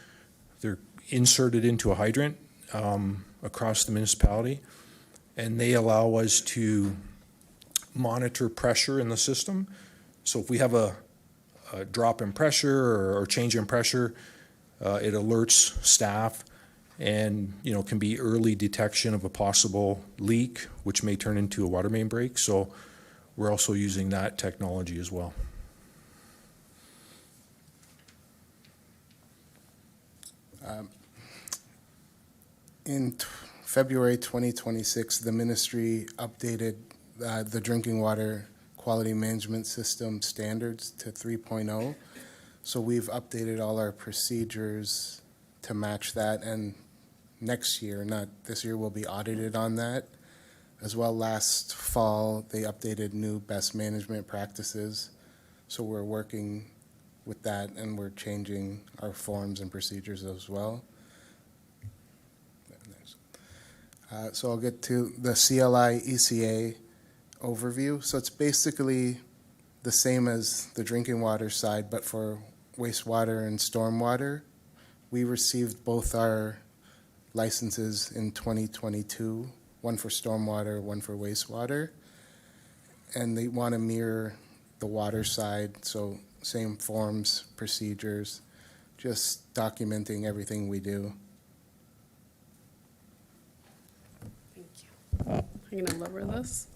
They're inserted into a hydrant across the municipality, and they allow us to monitor pressure in the system. So if we have a drop in pressure or change in pressure, it alerts staff, and can be early detection of a possible leak, which may turn into a water main break. So we're also using that technology as well. In February 2026, the ministry updated the drinking water quality management system standards to 3.0. So we've updated all our procedures to match that, and next year, not this year, we'll be audited on that. As well, last fall, they updated new best management practices. So we're working with that, and we're changing our forms and procedures as well. So I'll get to the CLI ECA overview. So it's basically the same as the drinking water side, but for wastewater and stormwater. We received both our licenses in 2022, one for stormwater, one for wastewater. And they want to mirror the water side, so same forms, procedures, just documenting everything we do. I'm going to lower this.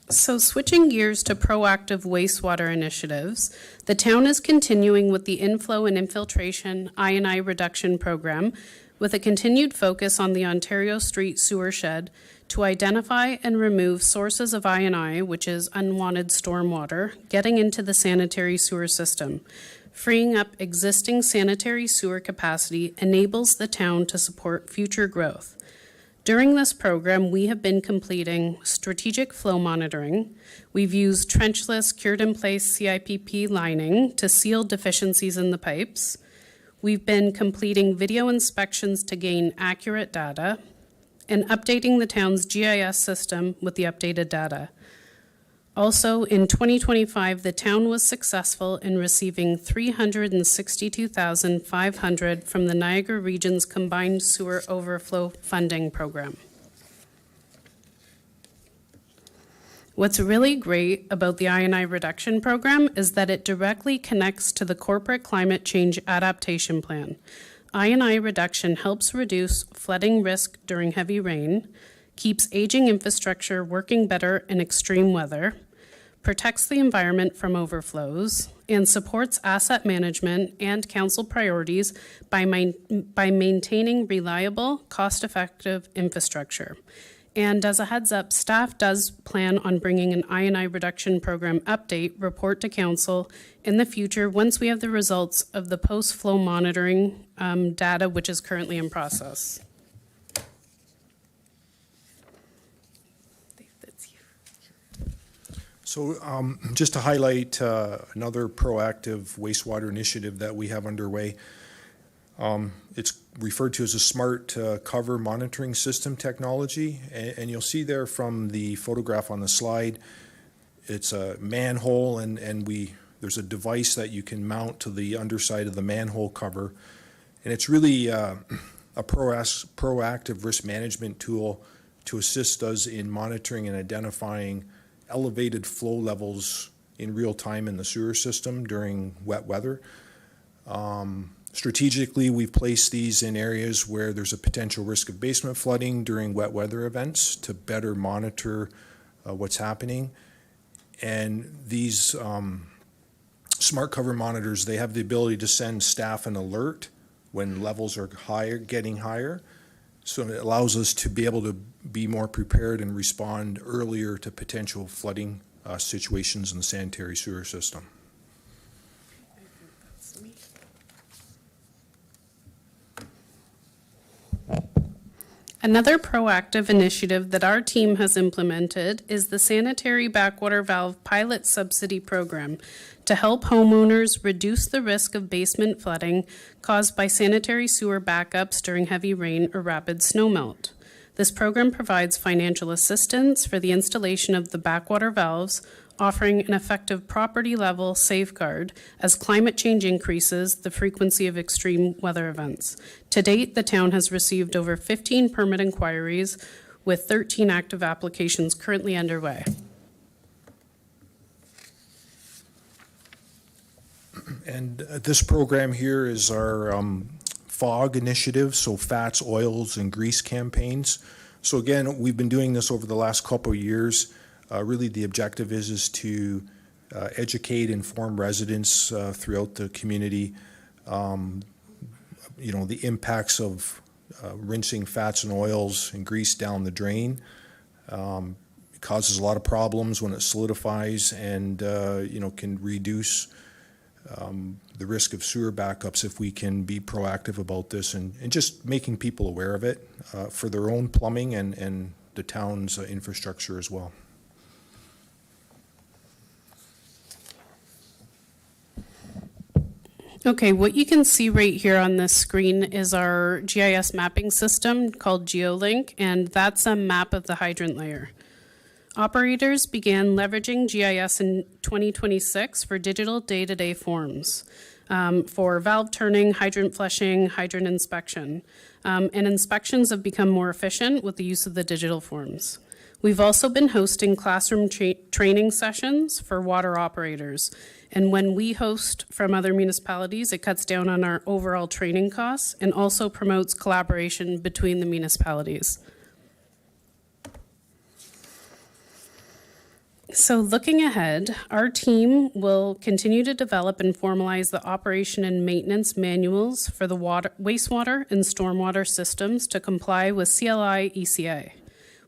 So switching gears to proactive wastewater initiatives, the town is continuing with the inflow and infiltration I&I reduction program with a continued focus on the Ontario Street sewer shed to identify and remove sources of I&I, which is unwanted stormwater, getting into the sanitary sewer system. Freeing up existing sanitary sewer capacity enables the town to support future growth. During this program, we have been completing strategic flow monitoring. We've used trenchless, cured-in-place CIPP lining to seal deficiencies in the pipes. We've been completing video inspections to gain accurate data and updating the town's GIS system with the updated data. Also, in 2025, the town was successful in receiving $362,500 from the Niagara Region's Combined Sewer Overflow Funding Program. What's really great about the I&I reduction program is that it directly connects to the corporate climate change adaptation plan. I&I reduction helps reduce flooding risk during heavy rain, keeps aging infrastructure working better in extreme weather, protects the environment from overflows, and supports asset management and council priorities by maintaining reliable, cost-effective infrastructure. And as a heads up, staff does plan on bringing an I&I reduction program update report to council in the future once we have the results of the post-flow monitoring data, which is currently in process. So just to highlight another proactive wastewater initiative that we have underway, it's referred to as a smart cover monitoring system technology. And you'll see there from the photograph on the slide, it's a manhole and there's a device that you can mount to the underside of the manhole cover. And it's really a proactive risk management tool to assist us in monitoring and identifying elevated flow levels in real time in the sewer system during wet weather. Strategically, we've placed these in areas where there's a potential risk of basement flooding during wet weather events to better monitor what's happening. And these smart cover monitors, they have the ability to send staff an alert when levels are higher, getting higher. So it allows us to be able to be more prepared and respond earlier to potential flooding situations in the sanitary sewer system. Another proactive initiative that our team has implemented is the Sanitary Backwater Valve Pilot Subsidy Program to help homeowners reduce the risk of basement flooding caused by sanitary sewer backups during heavy rain or rapid snowmelt. This program provides financial assistance for the installation of the backwater valves, offering an effective property-level safeguard as climate change increases the frequency of extreme weather events. To date, the town has received over 15 permit inquiries, with 13 active applications currently underway. And this program here is our FOG initiative, so fats, oils, and grease campaigns. So again, we've been doing this over the last couple of years. Really, the objective is to educate, inform residents throughout the community, the impacts of rinsing fats and oils and grease down the drain. It causes a lot of problems when it solidifies and, can reduce the risk of sewer backups if we can be proactive about this and just making people aware of it for their own plumbing and the town's infrastructure as well. Okay, what you can see right here on this screen is our GIS mapping system called GeoLink, and that's a map of the hydrant layer. Operators began leveraging GIS in 2026 for digital day-to-day forms, for valve turning, hydrant flushing, hydrant inspection. And inspections have become more efficient with the use of the digital forms. We've also been hosting classroom training sessions for water operators. And when we host from other municipalities, it cuts down on our overall training costs and also promotes collaboration between the municipalities. So looking ahead, our team will continue to develop and formalize the operation and maintenance manuals for the wastewater and stormwater systems to comply with CLI ECA.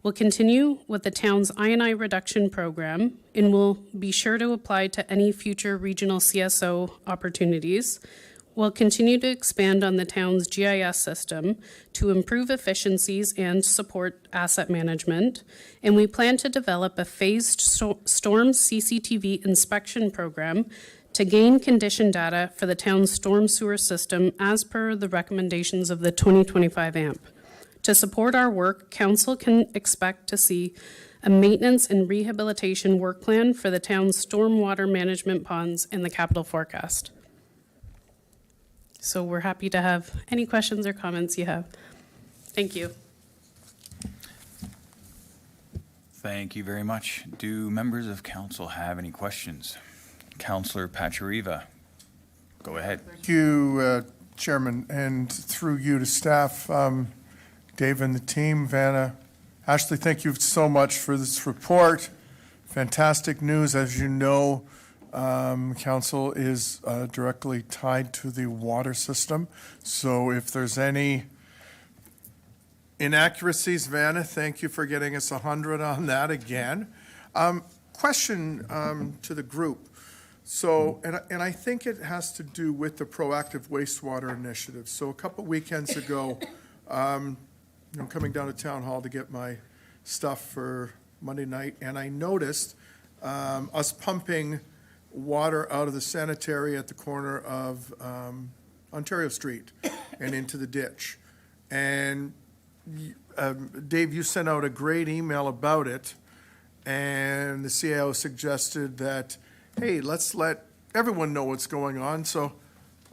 We'll continue with the town's I&I reduction program and will be sure to apply to any future regional CSO opportunities. We'll continue to expand on the town's GIS system to improve efficiencies and support asset management. And we plan to develop a phased storm CCTV inspection program to gain condition data for the town's storm sewer system as per the recommendations of the 2025 AMP. To support our work, council can expect to see a maintenance and rehabilitation work plan for the town's stormwater management ponds in the capital forecast. So we're happy to have any questions or comments you have. Thank you. Thank you very much. Do members of council have any questions? Councillor Pachariva, go ahead. Thank you, Chairman, and through you to staff, Dave and the team, Vanna. Ashley, thank you so much for this report. Fantastic news. As you know, council is directly tied to the water system. So if there's any inaccuracies, Vanna, thank you for getting us 100 on that again. Question to the group. So, and I think it has to do with the proactive wastewater initiative. So a couple weekends ago, coming down to town hall to get my stuff for Monday night, and I noticed us pumping water out of the sanitary at the corner of Ontario Street and into the ditch. And Dave, you sent out a great email about it, and the CAO suggested that, hey, let's let everyone know what's going on. So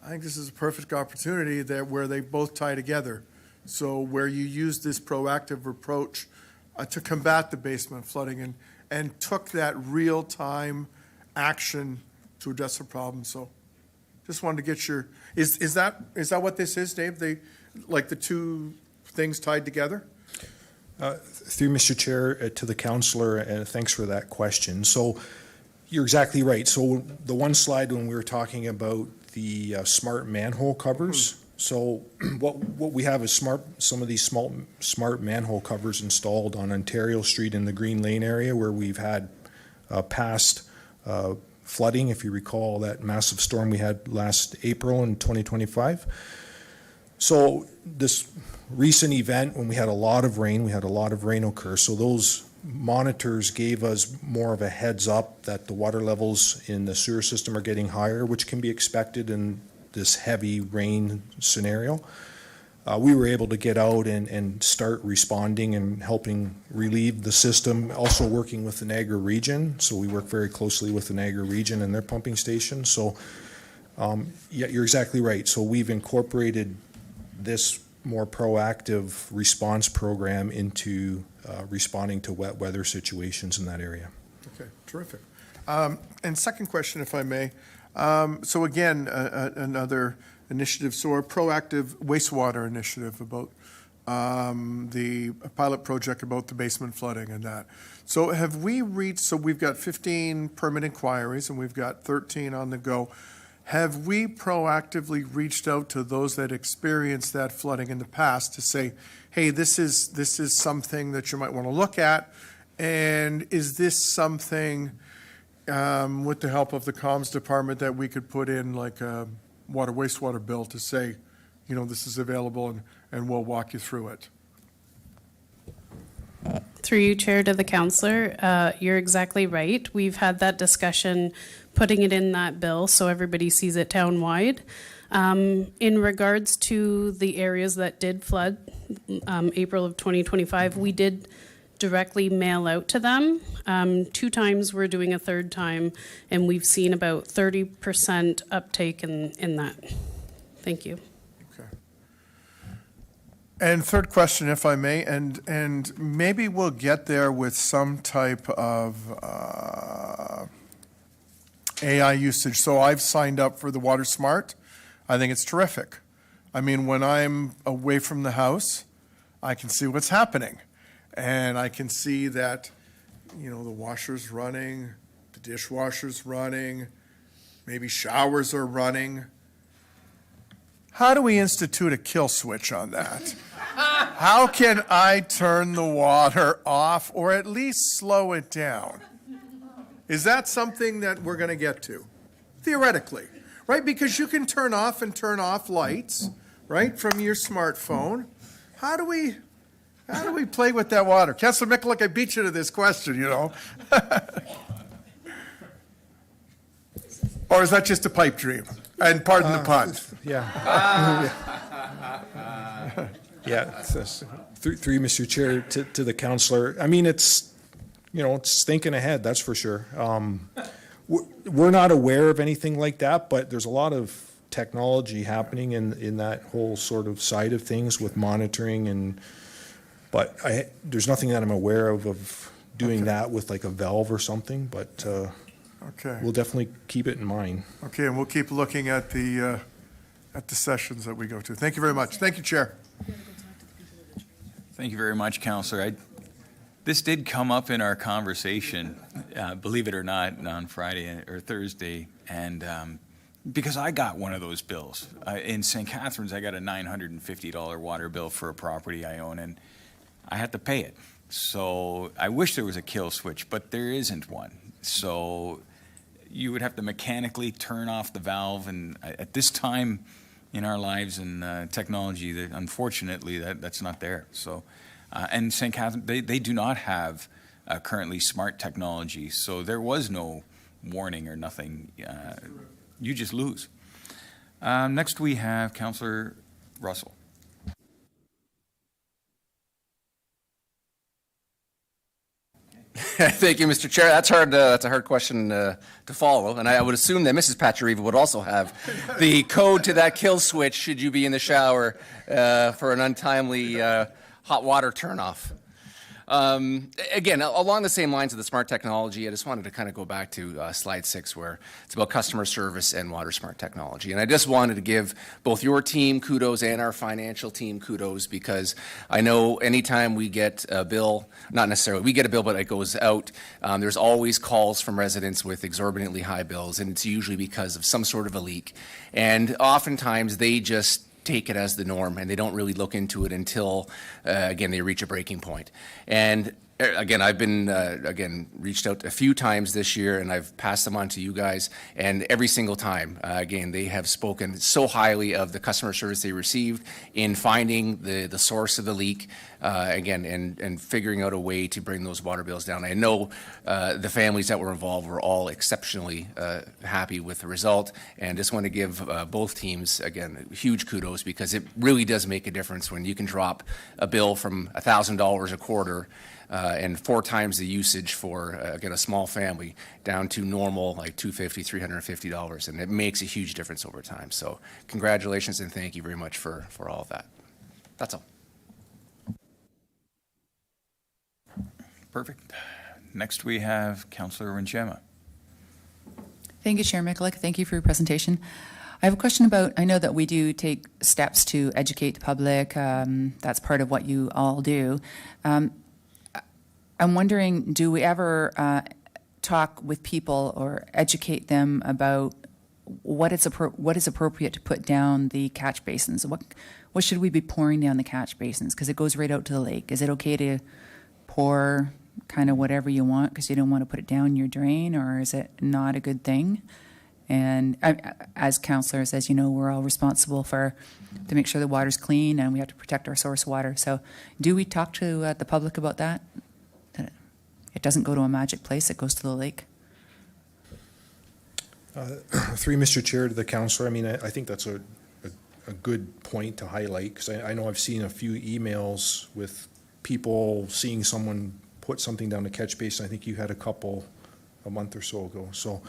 I think this is a perfect opportunity where they both tie together. So where you use this proactive approach to combat the basement flooding and took that real-time action to address the problem. So just wanted to get your, is that what this is, Dave? Like the two things tied together? Through Mr. Chair to the councillor, and thanks for that question. So you're exactly right. So the one slide when we were talking about the smart manhole covers, so what we have is some of these smart manhole covers installed on Ontario Street in the Green Lane area where we've had past flooding, if you recall that massive storm we had last April in 2025. So this recent event, when we had a lot of rain occur. So those monitors gave us more of a heads up that the water levels in the sewer system are getting higher, which can be expected in this heavy rain scenario. We were able to get out and start responding and helping relieve the system, also working with the Niagara region. So we work very closely with the Niagara region and their pumping station. So yeah, you're exactly right. So we've incorporated this more proactive response program into responding to wet weather situations in that area. Okay, terrific. And second question, if I may. So again, another initiative, so our proactive wastewater initiative about the pilot project about the basement flooding and that. So have we reached, so we've got 15 permit inquiries and we've got 13 on the go. Have we proactively reached out to those that experienced that flooding in the past to say, hey, this is something that you might want to look at? And is this something with the help of the comms department that we could put in like a water wastewater bill to say, this is available and we'll walk you through it? Through you, Chair, to the councillor, you're exactly right. We've had that discussion, putting it in that bill so everybody sees it town-wide. In regards to the areas that did flood, April of 2025, we did directly mail out to them. 2 times, we're doing a 3rd time, and we've seen about 30% uptake in that. Thank you. And third question, if I may, and maybe we'll get there with some type of AI usage. So I've signed up for the Water Smart. I think it's terrific. I mean, when I'm away from the house, I can see what's happening. And I can see that, you know, the washer's running, the dishwasher's running, maybe showers are running. How do we institute a kill switch on that? How can I turn the water off or at least slow it down? Is that something that we're going to get to? Theoretically, right? Because you can turn off and turn off lights, right, from your smartphone. How do we play with that water? Councillor Mikulik, I beat you to this question, you know. Or is that just a pipe dream? And pardon the pun. Yeah. Yeah, through you, Mr. Chair, to the councillor. I mean, it's, you know, it's thinking ahead, that's for sure. We're not aware of anything like that, but there's a lot of technology happening in that whole sort of side of things with monitoring but there's nothing that I'm aware of doing that with like a valve or something, but Okay. we'll definitely keep it in mind. Okay, and we'll keep looking at the sessions that we go to. Thank you very much. Thank you, Chair. Thank you very much, Councillor. This did come up in our conversation, believe it or not, on Friday or Thursday, and because I got one of those bills. In St. Catharines, I got a $950 water bill for a property I own, and I had to pay it. So I wish there was a kill switch, but there isn't one. So you would have to mechanically turn off the valve, and at this time in our lives and technology, that unfortunately that's not there. So, and St. Catharines, they do not have currently smart technology, so there was no warning or nothing. You just lose. Next we have Councillor Russell. Thank you, Mr. Chair. That's hard. That's a hard question to follow, and I would assume that Mrs. Pachariva would also have the code to that kill switch should you be in the shower for an untimely hot water turnoff. Again, along the same lines of the smart technology, I just wanted to kind of go back to slide 6, where it's about customer service and water smart technology. And I just wanted to give both your team kudos and our financial team kudos, because I know anytime we get a bill, not necessarily we get a bill, but it goes out, there's always calls from residents with exorbitantly high bills, and it's usually because of some sort of a leak. And oftentimes they just take it as the norm, and they don't really look into it until, again, they reach a breaking point. And again, I've been, reached out a few times this year, and I've passed them on to you guys, and every single time, again, they have spoken so highly of the customer service they received in finding the source of the leak, again, and figuring out a way to bring those water bills down. I know the families that were involved were all exceptionally happy with the result, and just want to give both teams, again, huge kudos, because it really does make a difference when you can drop a bill from $1,000 a quarter and 4 times the usage for, again, a small family down to normal, like $250, $350, and it makes a huge difference over time. So congratulations and thank you very much for all of that. That's all. Perfect. Next we have Councillor Winchema. Thank you, Chair Mikulik. Thank you for your presentation. I have a question about, I know that we do take steps to educate the public. That's part of what you all do. I'm wondering, do we ever talk with people or educate them about what is appropriate to put down the catch basins? What should we be pouring down the catch basins? Because it goes right out to the lake. Is it okay to pour kind of whatever you want because you don't want to put it down your drain, or is it not a good thing? And as councillors, as you know, we're all responsible to make sure the water's clean, and we have to protect our source water. So do we talk to the public about that? It doesn't go to a magic place, it goes to the lake. Through Mr. Chair to the councillor, I mean, I think that's a good point to highlight, because I know I've seen a few emails with people seeing someone put something down the catch basin. I think you had a couple a month or so ago. So,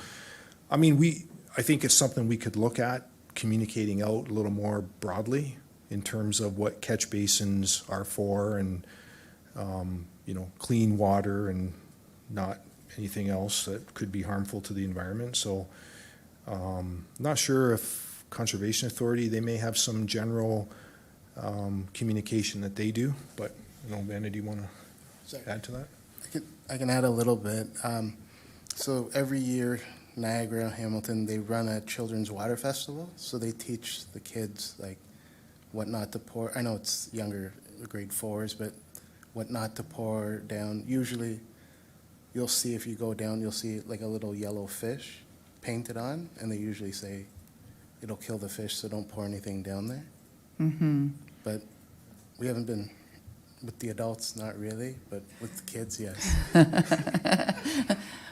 I mean, I think it's something we could look at, communicating out a little more broadly in terms of what catch basins are for, and, you know, clean water and not anything else that could be harmful to the environment. So, not sure if Conservation Authority, they may have some general communication that they do, but, you know, Vanna, do you want to add to that? I can add a little bit. So every year, Niagara, Hamilton, they run a children's water festival. So they teach the kids like what not to pour. I know it's younger, grade 4s, but what not to pour down. Usually, you'll see, if you go down, you'll see like a little yellow fish painted on, and they usually say it'll kill the fish, so don't pour anything down there. Mm-hmm. But we haven't been with the adults, not really, but with the kids, yes.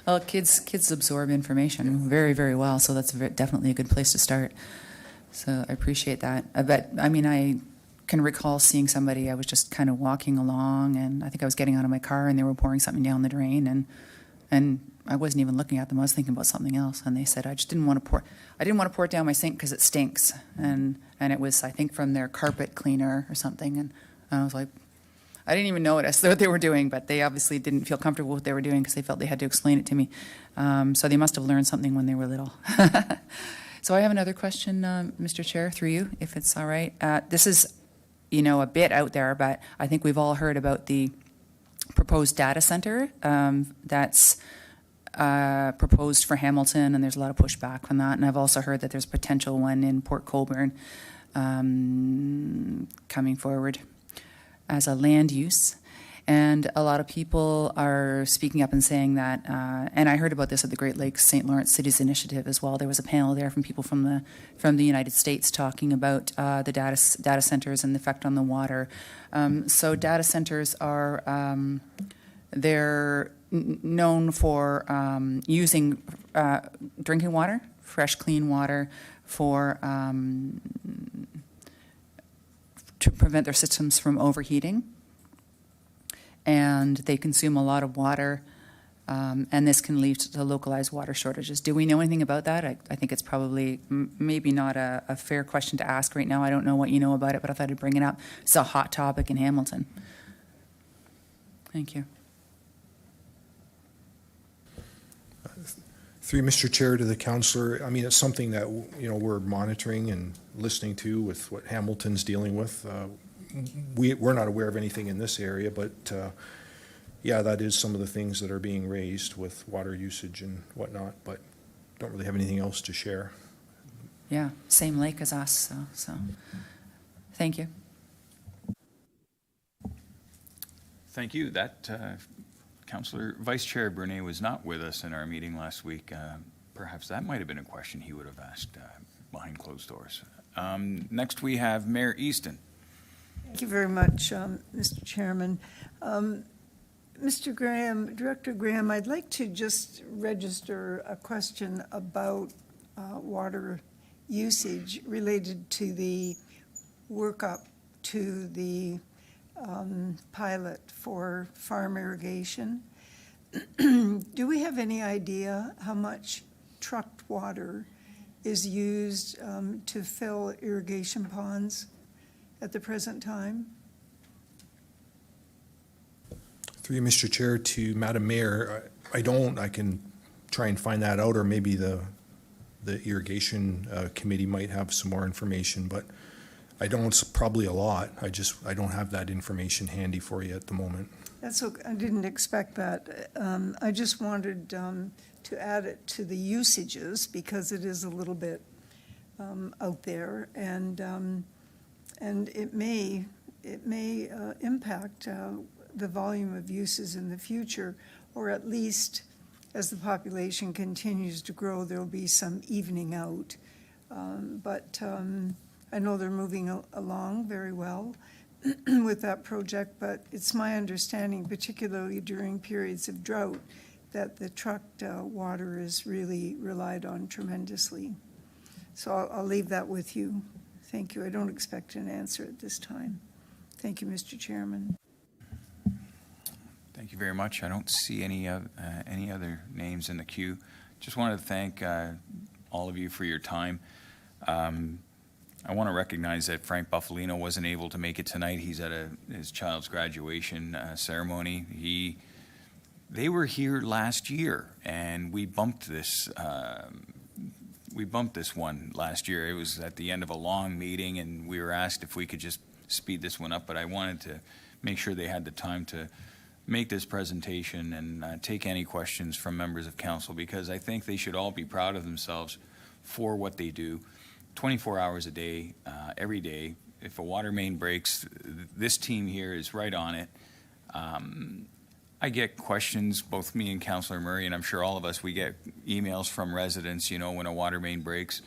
Well, kids absorb information very, very well, so that's definitely a good place to start. So I appreciate that. I can recall seeing somebody, I was just kind of walking along, and I think I was getting out of my car, and they were pouring something down the drain, and I wasn't even looking at them. I was thinking about something else, and they said, I didn't want to pour it down my sink because it stinks, and it was, I think, from their carpet cleaner or something, and I was like, I didn't even notice what they were doing, but they obviously didn't feel comfortable with what they were doing because they felt they had to explain it to me. So they must have learned something when they were little. So I have another question, Mr. Chair, through you, if it's all right. This is, a bit out there, but I think we've all heard about the proposed data center that's proposed for Hamilton, and there's a lot of pushback on that. And I've also heard that there's a potential one in Port Colborne coming forward as a land use. And a lot of people are speaking up and saying that, and I heard about this at the Great Lakes St. Lawrence Cities Initiative as well. There was a panel there from people from the United States talking about the data centers and the effect on the water. So data centers are, they're known for using drinking water, fresh, clean water, for to prevent their systems from overheating. And they consume a lot of water, and this can lead to localized water shortages. Do we know anything about that? I think it's probably maybe not a fair question to ask right now. I don't know what you know about it, but I thought I'd bring it up. It's a hot topic in Hamilton. Thank you. Through Mr. Chair to the councillor, I mean, it's something that, we're monitoring and listening to with what Hamilton's dealing with. We're not aware of anything in this area, but yeah, that is some of the things that are being raised with water usage and whatnot, but don't really have anything else to share. Yeah, same lake as us, so thank you. Thank you. That Councillor Vice Chair Brunet was not with us in our meeting last week. Perhaps that might have been a question he would have asked behind closed doors. Next, we have Mayor Easton. Thank you very much, Mr. Chairman. Mr. Graham, Director Graham, I'd like to just register a question about water usage related to the workup to the pilot for farm irrigation. Do we have any idea how much trucked water is used to fill irrigation ponds at the present time? Through you, Mr. Chair, to Madam Mayor, I can try and find that out, or maybe the irrigation committee might have some more information, but I don't. It's probably a lot. I don't have that information handy for you at the moment. That's okay. I didn't expect that. I just wanted to add it to the usages because it is a little bit out there, and it may impact the volume of uses in the future, or at least as the population continues to grow, there will be some evening out. But I know they're moving along very well. with that project, but it's my understanding, particularly during periods of drought, that the trucked water is really relied on tremendously. So I'll leave that with you. Thank you. I don't expect an answer at this time. Thank you, Mr. Chairman. Thank you very much. I don't see any other names in the queue. Just wanted to thank all of you for your time. I want to recognize that Frank Buffalino wasn't able to make it tonight. He's at his child's graduation ceremony. They were here last year, and we bumped this one last year. It was at the end of a long meeting, and we were asked if we could just speed this one up, but I wanted to make sure they had the time to make this presentation and take any questions from members of council, because I think they should all be proud of themselves for what they do. 24 hours a day, every day. If a water main breaks, this team here is right on it. I get questions, both me and Councillor Murray, and I'm sure all of us, we get emails from residents, when a water main breaks,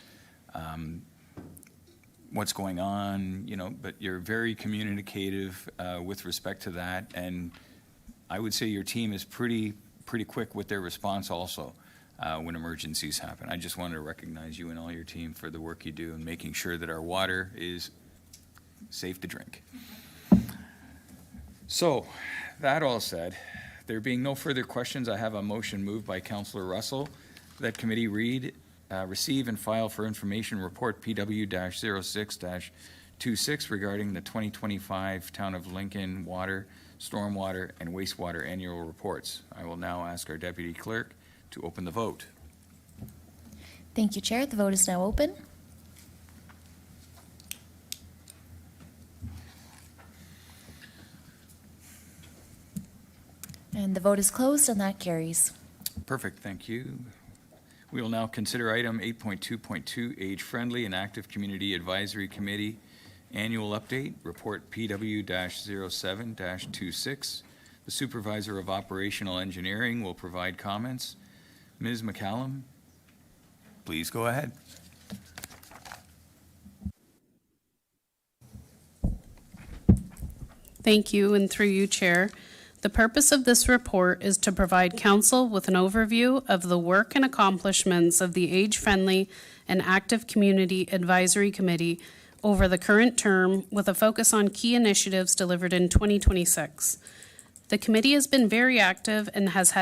what's going on, but you're very communicative with respect to that. And I would say your team is pretty quick with their response also. When emergencies happen. I just wanted to recognize you and all your team for the work you do in making sure that our water is safe to drink. So, that all said, there being no further questions, I have a motion moved by Councillor Russell that committee receive and file for information report PW-06-26 regarding the 2025 Town of Lincoln water, stormwater, and wastewater annual reports. I will now ask our Deputy Clerk to open the vote. Thank you, Chair. The vote is now open. And the vote is closed, and that carries. Perfect, thank you. We will now consider item 8.2.2, Age-Friendly and Active Community Advisory Committee Annual Update, Report PW-07-26. The Supervisor of Operational Engineering will provide comments. Ms. McCallum, please go ahead. Thank you, and through you, Chair. The purpose of this report is to provide council with an overview of the work and accomplishments of the Age-Friendly and Active Community Advisory Committee over the current term, with a focus on key initiatives delivered in 2026. The committee has been very active and has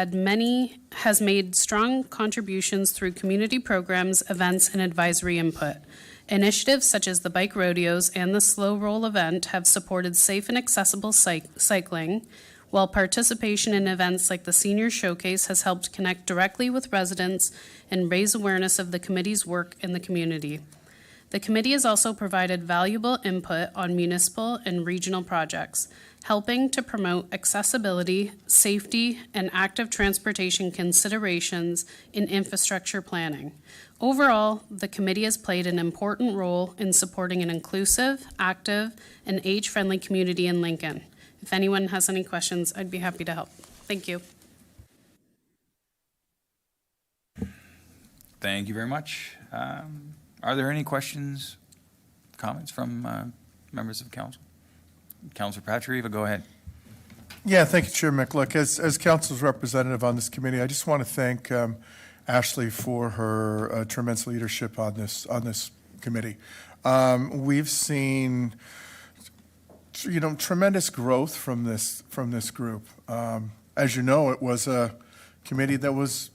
made strong contributions through community programs, events, and advisory input. Initiatives such as the bike rodeos and the slow roll event have supported safe and accessible cycling, while participation in events like the Senior Showcase has helped connect directly with residents and raise awareness of the committee's work in the community. The committee has also provided valuable input on municipal and regional projects, helping to promote accessibility, safety, and active transportation considerations in infrastructure planning. Overall, the committee has played an important role in supporting an inclusive, active, and age-friendly community in Lincoln. If anyone has any questions, I'd be happy to help. Thank you. Thank you very much. Are there any questions, comments from members of council? Councillor Patrieva, go ahead. Yeah, thank you, Chair Mick. Look, as council's representative on this committee, I just want to thank Ashley for her tremendous leadership on this committee. We've seen, tremendous growth from this group. As you know, it was a committee that was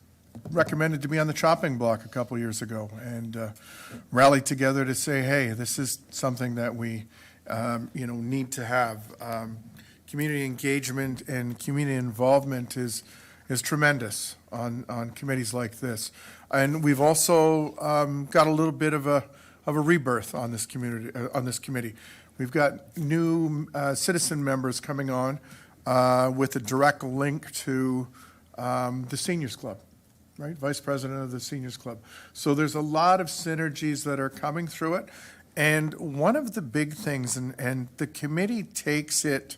recommended to be on the chopping block a couple years ago, and rallied together to say, hey, this is something that we need to have. Community engagement and community involvement is tremendous on committees like this. And we've also got a little bit of a rebirth on this committee. We've got new citizen members coming on with a direct link to the Seniors Club, right? Vice President of the Seniors Club. So there's a lot of synergies that are coming through it. And one of the big things, and the committee takes it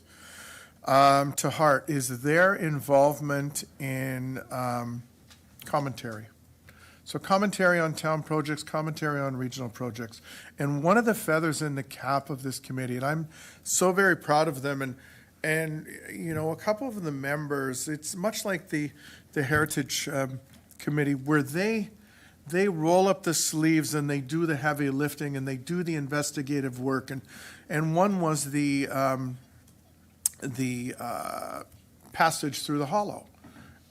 to heart, is their involvement in commentary. So commentary on town projects, commentary on regional projects. And one of the feathers in the cap of this committee, and I'm so very proud of them, and you know, a couple of the members, it's much like the Heritage Committee, where they roll up the sleeves and they do the heavy lifting and they do the investigative work. And one was the passage through the hollow,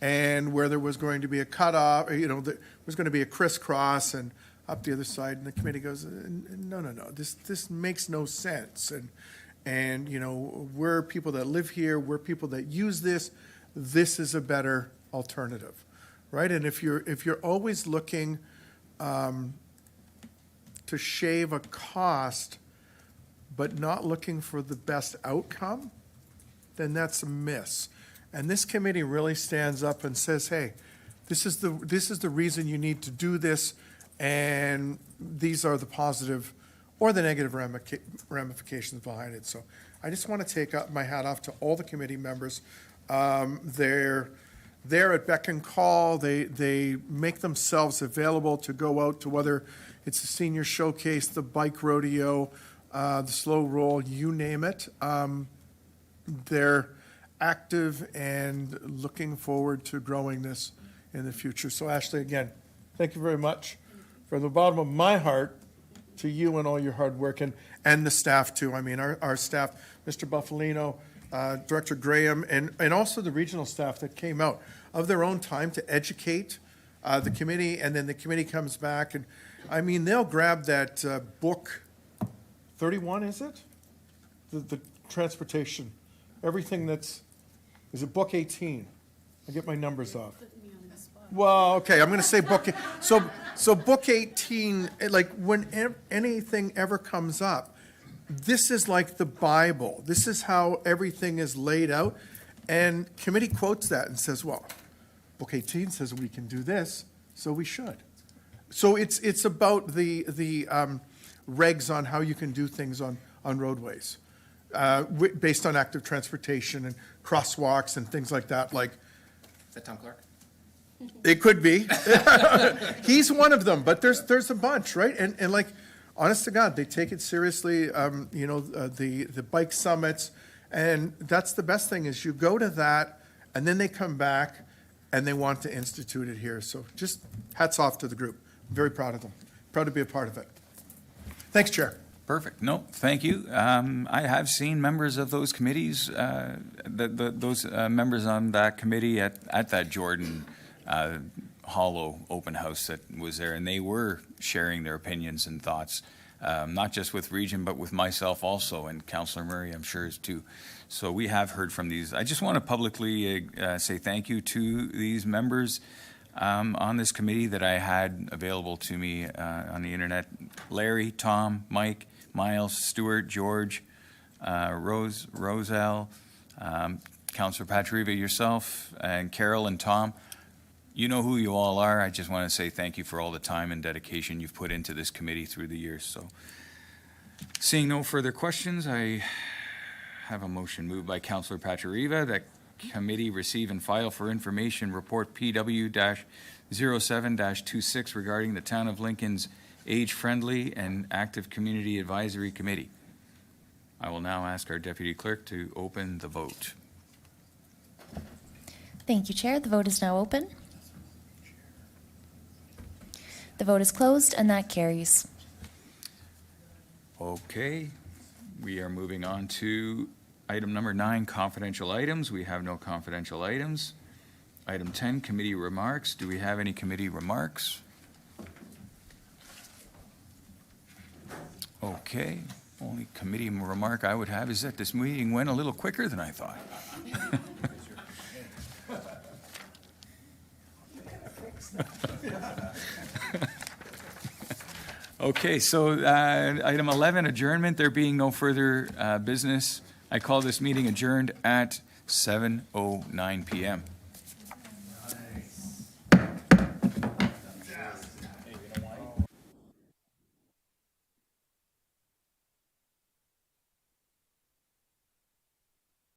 and where there was going to be a cutoff, you know, there was going to be a crisscross and up the other side, and the committee goes, no, this makes no sense. And you know, we're people that live here, we're people that use this is a better alternative, right? And if you're always looking to shave a cost, but not looking for the best outcome, then that's a miss. And this committee really stands up and says, hey, this is the reason you need to do this, and these are the positive or the negative ramifications behind it. So I just want to take up my hat off to all the committee members. They're at beck and call. They make themselves available to go out to, whether it's the senior showcase, the bike rodeo, the slow roll, you name it. They're active and looking forward to growing this in the future. So Ashley, again, thank you very much. From the bottom of my heart to you and all your hard work, and the staff too. I mean, our staff, Mr. Buffalino, Director Graham, and also the regional staff that came out of their own time to educate the committee, and then the committee comes back, and I mean, they'll grab that book 31, is it? The transportation, everything is it book 18? I get my numbers off. Well, okay, I'm going to say book. So book 18, like when anything ever comes up, this is like the Bible. This is how everything is laid out. And committee quotes that and says, well, book 18 says we can do this, so we should. So it's about the regs on how you can do things on roadways based on active transportation and crosswalks and things like that. Like, Is that Tom Clark? it could be. He's one of them, but there's a bunch, right? And like, honest to God, they take it seriously. You know, the bike summits, and that's the best thing is you go to that, and then they come back, and they want to institute it here. So just hats off to the group. I'm very proud of them. Proud to be a part of it. Thanks, Chair. Perfect. No, thank you. I have seen members of those committees, those members on that committee at that Jordan Hollow open house that was there, and they were sharing their opinions and thoughts, not just with Region, but with myself also, and Councillor Murray, I'm sure, is too. So we have heard from these. I just want to publicly say thank you to these members on this committee that I had available to me on the internet. Larry, Tom, Mike, Miles, Stuart, George, Roselle, Councillor Patriva, yourself, and Carol and Tom. You know who you all are. I just want to say thank you for all the time and dedication you've put into this committee through the years. So, seeing no further questions, I have a motion moved by Councillor Patriva that committee receive and file for information report PW-07-26 regarding the Town of Lincoln's Age-Friendly and Active Community Advisory Committee. I will now ask our Deputy Clerk to open the vote. Thank you, Chair. The vote is now open. The vote is closed, and that carries. Okay, we are moving on to item number 9, confidential items. We have no confidential items. Item 10, committee remarks. Do we have any committee remarks? Okay, only committee remark I would have is that this meeting went a little quicker than I thought. Okay, so item 11, adjournment. There being no further business, I call this meeting adjourned at 7:09 p.m.